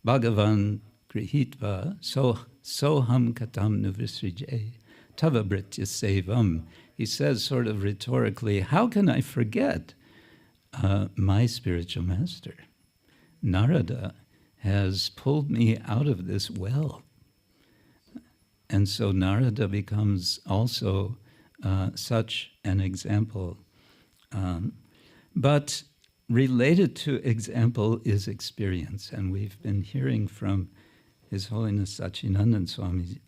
bhagavan grihitva soham katam nuvisrijay tavabritya sevam. He says sort of rhetorically, how can I forget my spiritual master? Narada has pulled me out of this well. And so Narada becomes also such an example. But related to example is experience. And we've been hearing from His Holiness Sachinandan Swami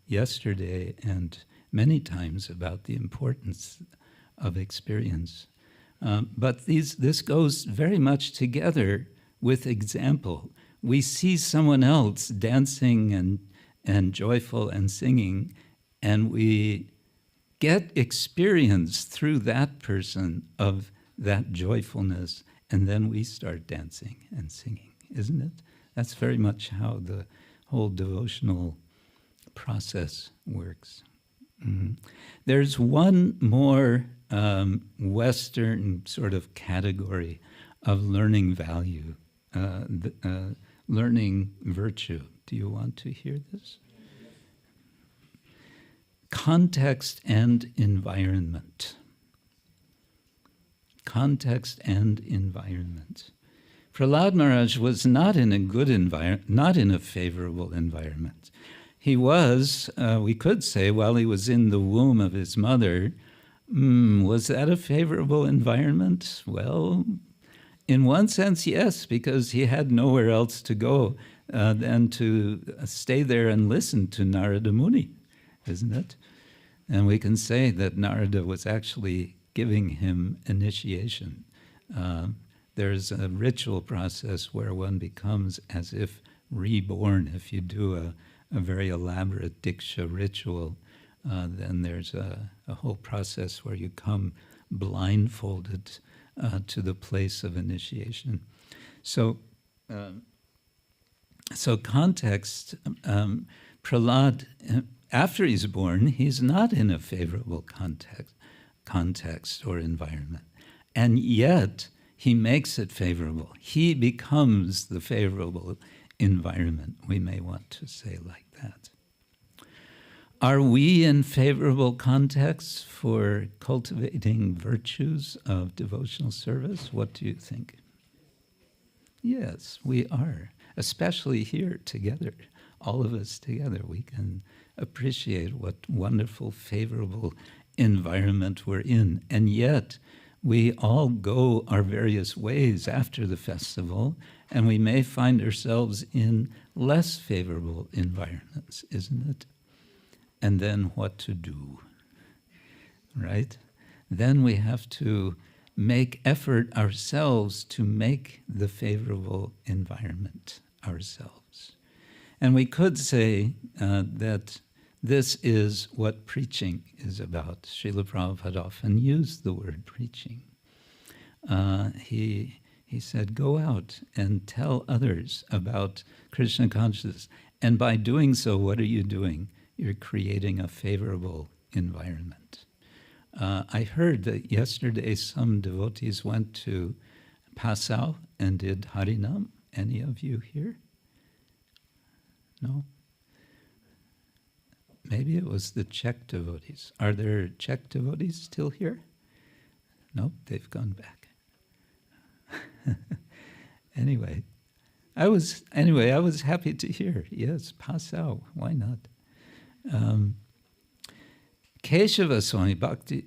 yesterday and many times about the importance of experience. But this goes very much together with example. We see someone else dancing and joyful and singing, and we get experience through that person of that joyfulness, and then we start dancing and singing, isn't it? That's very much how the whole devotional process works. Mm-hmm. There's one more Western sort of category of learning value, learning virtue. Do you want to hear this? Context and environment. Context and environment. Prahlad Maharaj was not in a good environment, not in a favorable environment. He was, we could say, while he was in the womb of his mother, was that a favorable environment? Well, in one sense, yes, because he had nowhere else to go than to stay there and listen to Narada Muni, isn't it? And we can say that Narada was actually giving him initiation. There's a ritual process where one becomes as if reborn. If you do a very elaborate Diksha ritual, then there's a whole process where you come blindfolded to the place of initiation. So context, Prahlad, after he's born, he's not in a favorable context or environment. And yet, he makes it favorable. He becomes the favorable environment, we may want to say like that. Are we in favorable contexts for cultivating virtues of devotional service? What do you think? Yes, we are, especially here together. All of us together, we can appreciate what wonderful, favorable environment we're in. And yet, we all go our various ways after the festival, and we may find ourselves in less favorable environments, isn't it? And then what to do, right? Then we have to make effort ourselves to make the favorable environment ourselves. And we could say that this is what preaching is about. Srila Prabhupada often used the word preaching. He He said, go out and tell others about Krishna consciousness. And by doing so, what are you doing? You're creating a favorable environment. I heard that yesterday some devotees went to Passau and did Harinam. Any of you here? No? Maybe it was the Czech devotees. Are there Czech devotees still here? No, they've gone back. Anyway, I was happy to hear. Yes, Passau. Why not? Keshava Swami Bhakti,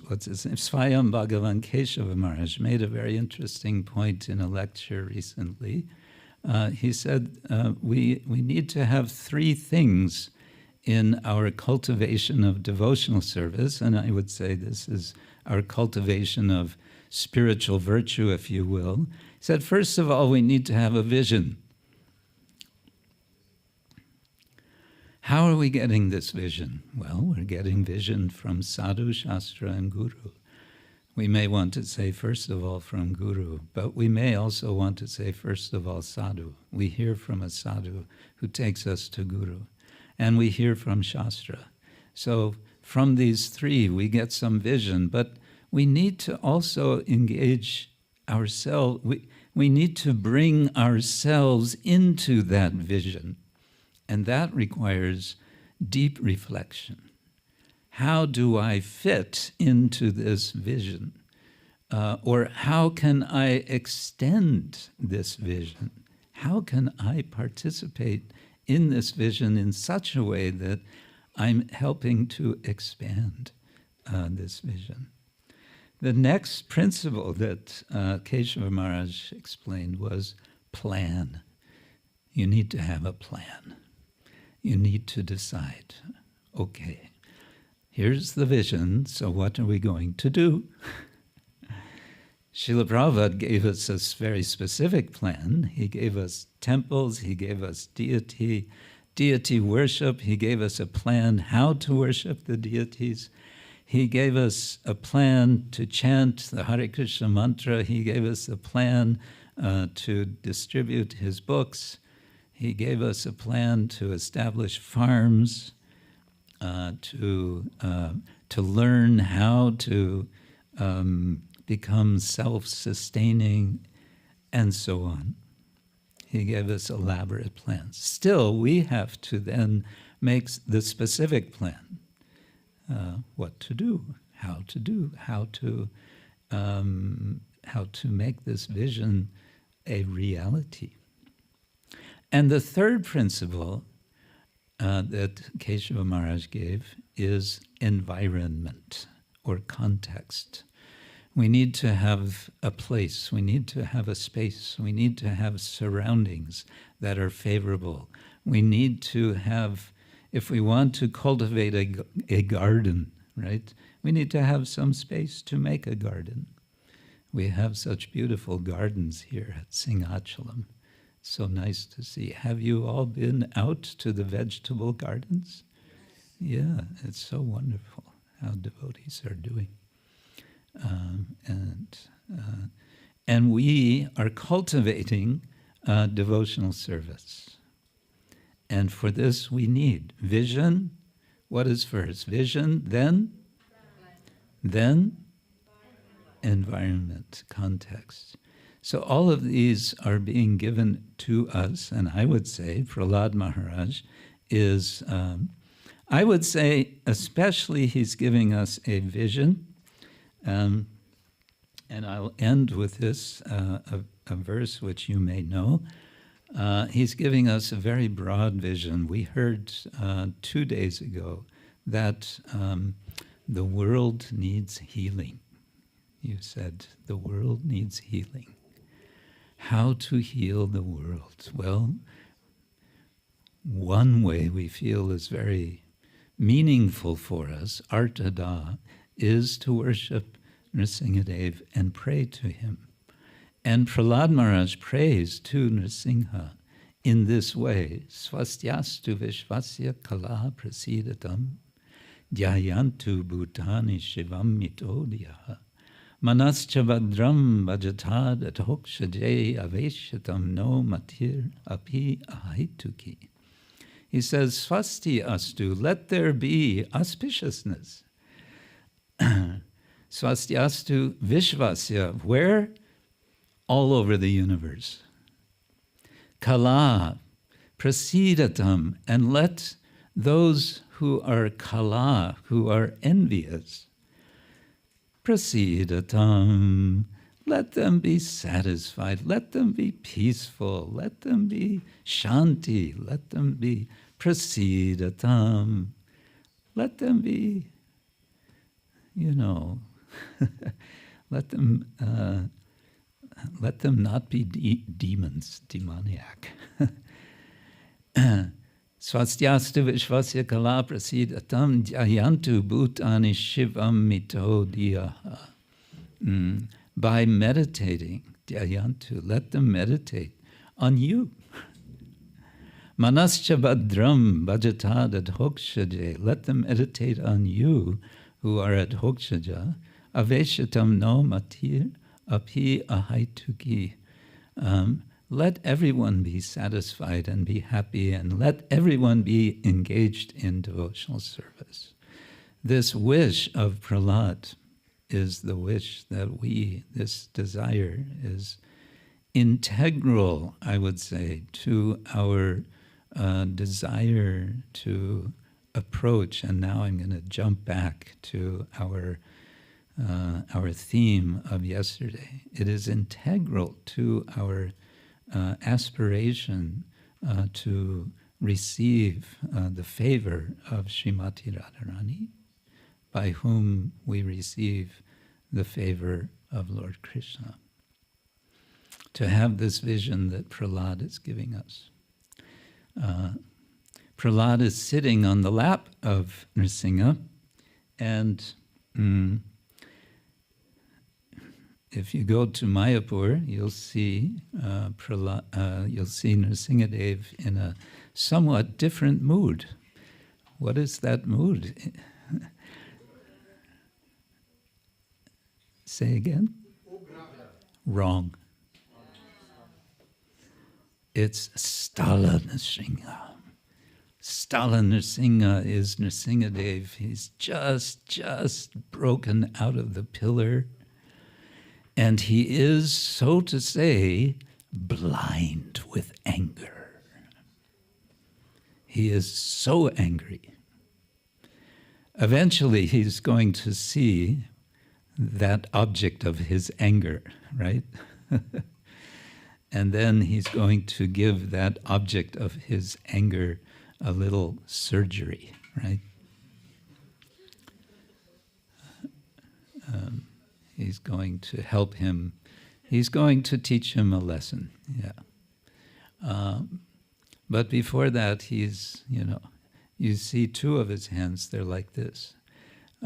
what's his name? Swayam Bhagavan Keshava Maharaj made a very interesting point in a lecture recently. He said we need to have three things in our cultivation of devotional service, and I would say this is our cultivation of spiritual virtue, if you will. He said, first of all, we need to have a vision. How are we getting this vision? Well, we're getting vision from Sadhu, Shastra, and Guru. We may want to say, first of all, from Guru, but we may also want to say, first of all, Sadhu. We hear from a Sadhu who takes us to Guru, and we hear from Shastra. So from these three, we get some vision, but we need to also engage ourselves. We need to bring ourselves into that vision, and that requires deep reflection. How do I fit into this vision? Or how can I extend this vision? How can I participate in this vision in such a way that I'm helping to expand this vision? The next principle that Keshava Maharaj explained was plan. You need to have a plan. You need to decide, okay, here's the vision, so what are we going to do? Srila Prabhupada gave us a very specific plan. He gave us temples, he gave us deity worship, he gave us a plan how to worship the deities. He gave us a plan to chant the Hare Krishna mantra. He gave us a plan to distribute his books. He gave us a plan to establish farms, to learn how to become self-sustaining, and so on. He gave us elaborate plans. Still, we have to then make the specific plan. What to do, how to make this vision a reality. And the third principle that Keshava Maharaj gave is environment or context. We need to have a place, we need to have a space, we need to have surroundings that are favorable. We need to have, if we want to cultivate a garden, right, we need to have some space to make a garden. We have such beautiful gardens here at Simhachalam. So nice to see. Have you all been out to the vegetable gardens? Yeah, it's so wonderful how devotees are doing. And we are cultivating devotional service. And for this we need vision. What is first? Vision, then environment, context. So all of these are being given to us, and I would say Prahlad Maharaj is, I would say especially he's giving us a vision, and I'll end with this, a verse which you may know. He's giving us a very broad vision. We heard 2 days ago that the world needs healing. You said the world needs healing. How to heal the world? Well, one way we feel is very meaningful for us, artada, is to worship Nrsimhadeva and pray to him. And Prahlad Maharaj prays to Nrsimha in this way, Swastyastu Vishvasya Kala Prasidatam Dhyayantu Bhutani Shivam Mitodhyaha Manascha Badram Bhajatad Athokshaje Aveshatam no Matir Api Ahaituki. He says, Swasti Astu, let there be auspiciousness. Swasti Astu Vishvasya, where? All over the universe. Kala Prasidatam, and let those who are kala, who are envious, Prasidatam, let them be satisfied, let them be peaceful, let them be shanti, let them be prasidatam, let them be, let them not be demons, demoniac. Swastyastu vishvasya kala prasidatam dhyayantu bhutani shivam mito diyaha. By meditating, dhyayantu, let them meditate on you. Manascha badram bhajatad adhokshaje, let them meditate on you who are at hokshaja. Aveshatam no matir api ahaituki. Let everyone be satisfied and be happy, and let everyone be engaged in devotional service. This wish of Prahlad is the wish that this desire is integral, I would say, to our desire to approach, and now I'm going to jump back to our theme of yesterday. It is integral to our aspiration to receive the favor of Srimati Radharani, by whom we receive the favor of Lord Krishna. To have this vision that Prahlad is giving us. Prahlad is sitting on the lap of Nrsimha, and if you go to Mayapur, you'll see Nrsimhadeva in a somewhat different mood. What is that mood? Say again? Wrong. It's Stala Nrsimha. Stala Nrsimha is Nrsimhadeva. He's just broken out of the pillar. And he is, so to say, blind with anger. He is so angry. Eventually, he's going to see that object of his anger, right? And then he's going to give that object of his anger a little surgery, right? He's going to help him. He's going to teach him a lesson, yeah. But before that, he's, you see two of his hands, they're like this.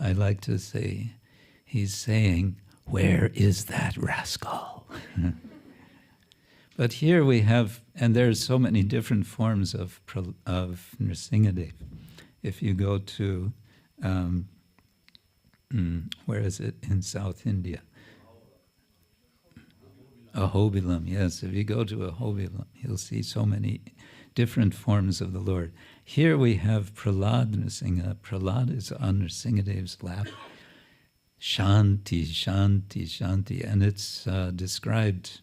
I like to say, he's saying, where is that rascal? But here we have, and there's so many different forms of Nrsimhadeva. If you go to, where is it, in South India? Ahobilam, yes. If you go to Ahobilam, you'll see so many different forms of the Lord. Here we have Prahlad Nrsimha. Prahlad is on Nrsimhadeva's lap. Shanti, Shanti, Shanti. And it's described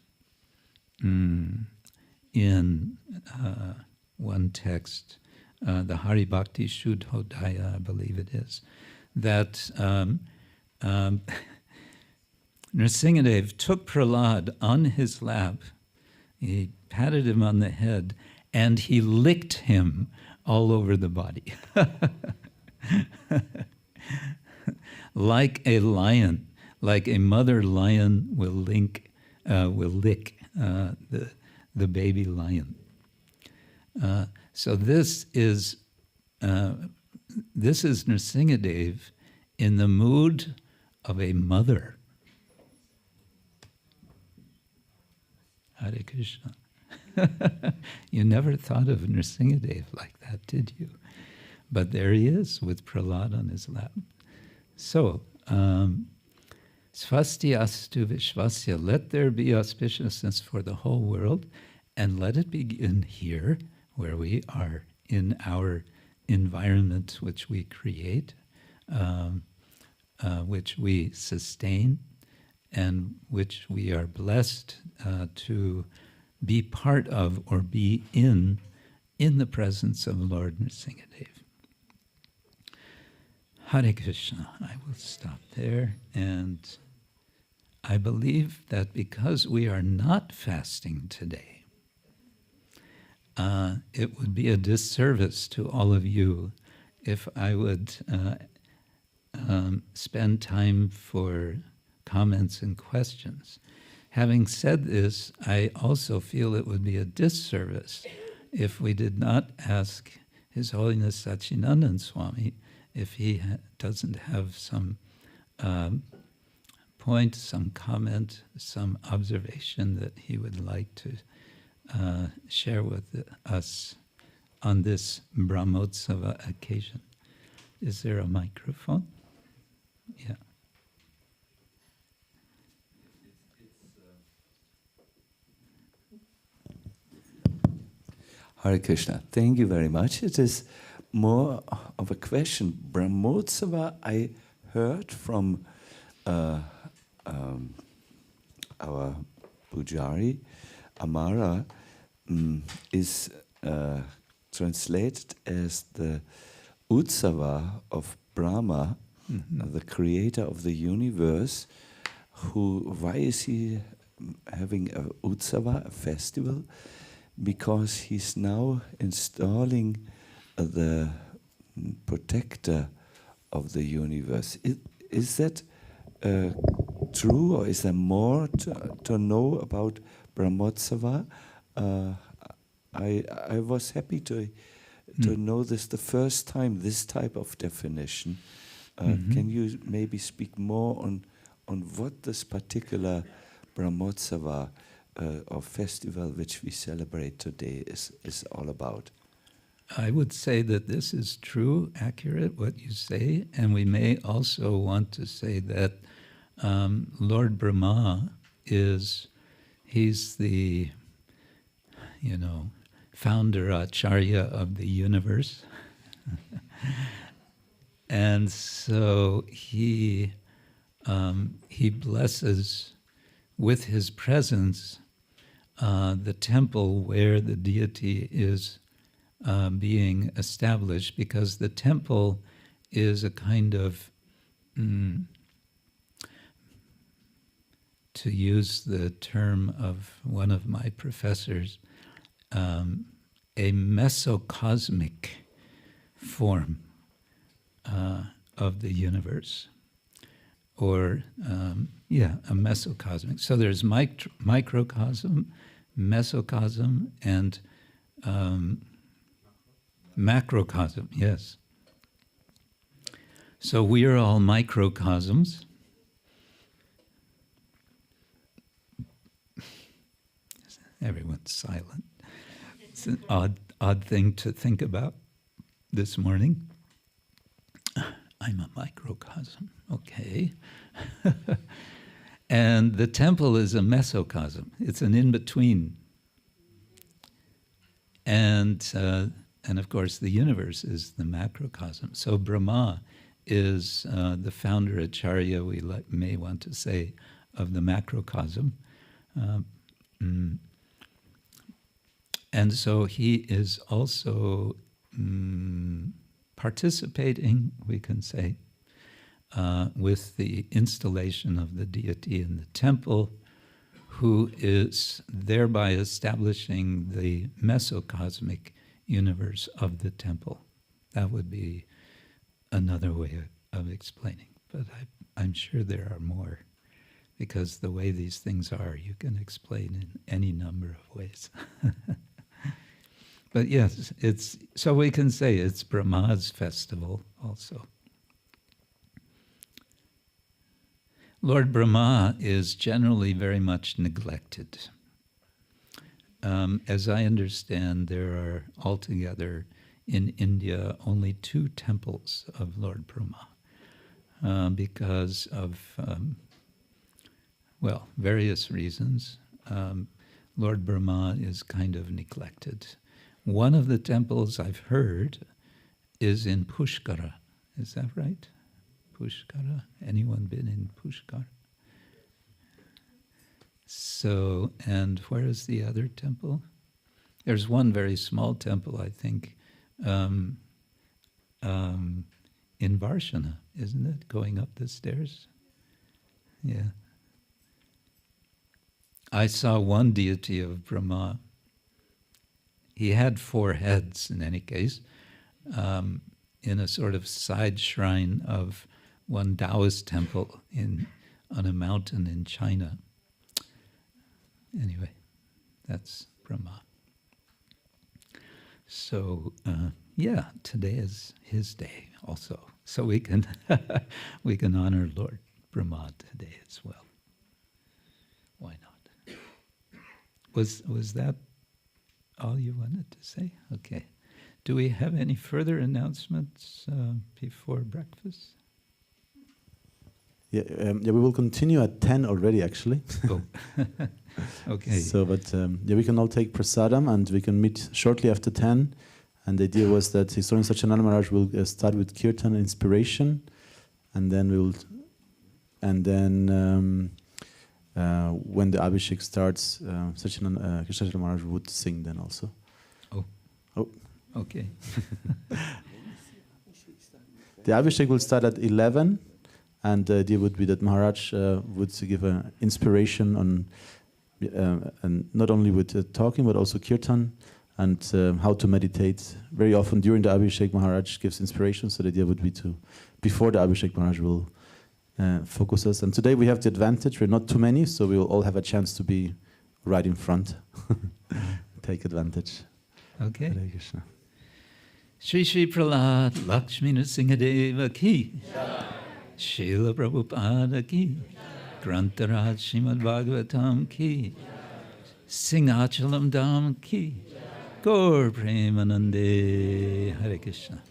in one text, the Hari Bhakti Shuddhodaya, I believe it is, that Nrsimhadeva took Prahlad on his lap, he patted him on the head, and he licked him all over the body. Like a lion, like a mother lion will lick the baby lion. So this is Nrsimhadeva in the mood of a mother. Hare Krishna. You never thought of Nrsimhadeva like that, did you? But there he is with Prahlad on his lap. So, Swastiastu Vishwasya, let there be auspiciousness for the whole world, and let it begin here, where we are in our environment which we create, which we sustain, and which we are blessed to be part of or be in the presence of Lord Nrsimhadev. Hare Krishna. I will stop there, and I believe that because we are not fasting today, it would be a disservice to all of you if I would spend time for comments and questions. Having said this, I also feel it would be a disservice if we did not ask His Holiness Sachinandan Swami if he doesn't have some point, some comment, some observation that he would like to share with us on this Brahmotsava occasion. Is there a microphone? Yeah. Hare Krishna. Thank you very much. It is more of a question. Brahmotsava, I heard from our Pujari, Amara, is translated as the Utsava of Brahma, the creator of the universe. Why is he having a Utsava, a festival? Because he's now installing the protector of the universe. Is that true, or is there more to know about Brahmotsava? I was happy to know this the first time, this type of definition. Can you maybe speak more on what this particular Brahmotsava or festival which we celebrate today is all about? I would say that this is true, accurate, what you say, and we may also want to say that Lord Brahma he's the, founder, acharya of the universe. And so he blesses with his presence the temple where the deity is being established, because the temple is a kind of, to use the term of one of my professors, a mesocosmic form of the universe. Or, a mesocosmic. So there's microcosm, mesocosm, and macrocosm, yes. So we are all microcosms. Everyone's silent. It's an odd thing to think about this morning. I'm a microcosm, okay. And the temple is a mesocosm. It's an in-between. And of course, the universe is the macrocosm. So Brahma is the founder acharya, we may want to say, of the macrocosm. And so he is also participating, we can say, with the installation of the deity in the temple, who is thereby establishing the mesocosmic universe of the temple. That would be another way of explaining, but I'm sure there are more, because the way these things are, you can explain in any number of ways. But yes, so we can say it's Brahma's festival also. Lord Brahma is generally very much neglected. As I understand, there are altogether in India only 2 temples of Lord Brahma because of well, various reasons. Lord Brahma is kind of neglected. One of the temples I've heard is in Pushkara. Is that right? Pushkara? Anyone been in Pushkara? So, and where is the other temple? There's one very small temple, I think, in Varshana, isn't it? Going up the stairs? Yeah. I saw one deity of Brahma. He had 4 heads, in any case, in a sort of side shrine of one Taoist temple on a mountain in China. Anyway, that's Brahma. So, yeah, today is his day also. So we can we can honor Lord Brahma today as well. Why not? Was that all you wanted to say? Okay. Do we have any further announcements before breakfast? Yeah, we will continue at 10 already, actually. Oh, okay. So, but we can all take prasadam and we can meet shortly after 10. And the idea was that His Holiness Satchidananda Maharaj will start with Kirtan inspiration, and then when the Abhishek starts, Krisna Maharaj would sing then also. Oh. Okay. The Abhishek will start at 11, and the idea would be that Maharaj would give an inspiration on, and not only with talking, but also Kirtan, and how to meditate. Very often during the Abhishek, Maharaj gives inspiration, so the idea would be to, before the Abhishek, Maharaj will focus us. And today we have the advantage, we're not too many, so we will all have a chance to be right in front. Take advantage. Okay. Hare Krishna. Shri Shri Prahlad Lakshmi Nrsimhadeva ki Srila Prabhupada ki Grantaraj Srimad-Bhagavatam ki Simhachalam Dham ki Gaur Premanande. Hare Krishna.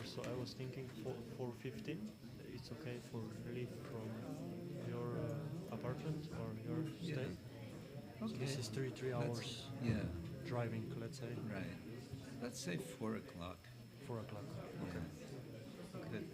So I was thinking 4:15. It's okay for leave from your apartment or your stay. Okay. So this is three hours. Driving, let's say. Right. Let's say 4 o'clock. 4 o'clock. Okay. Yeah. Good.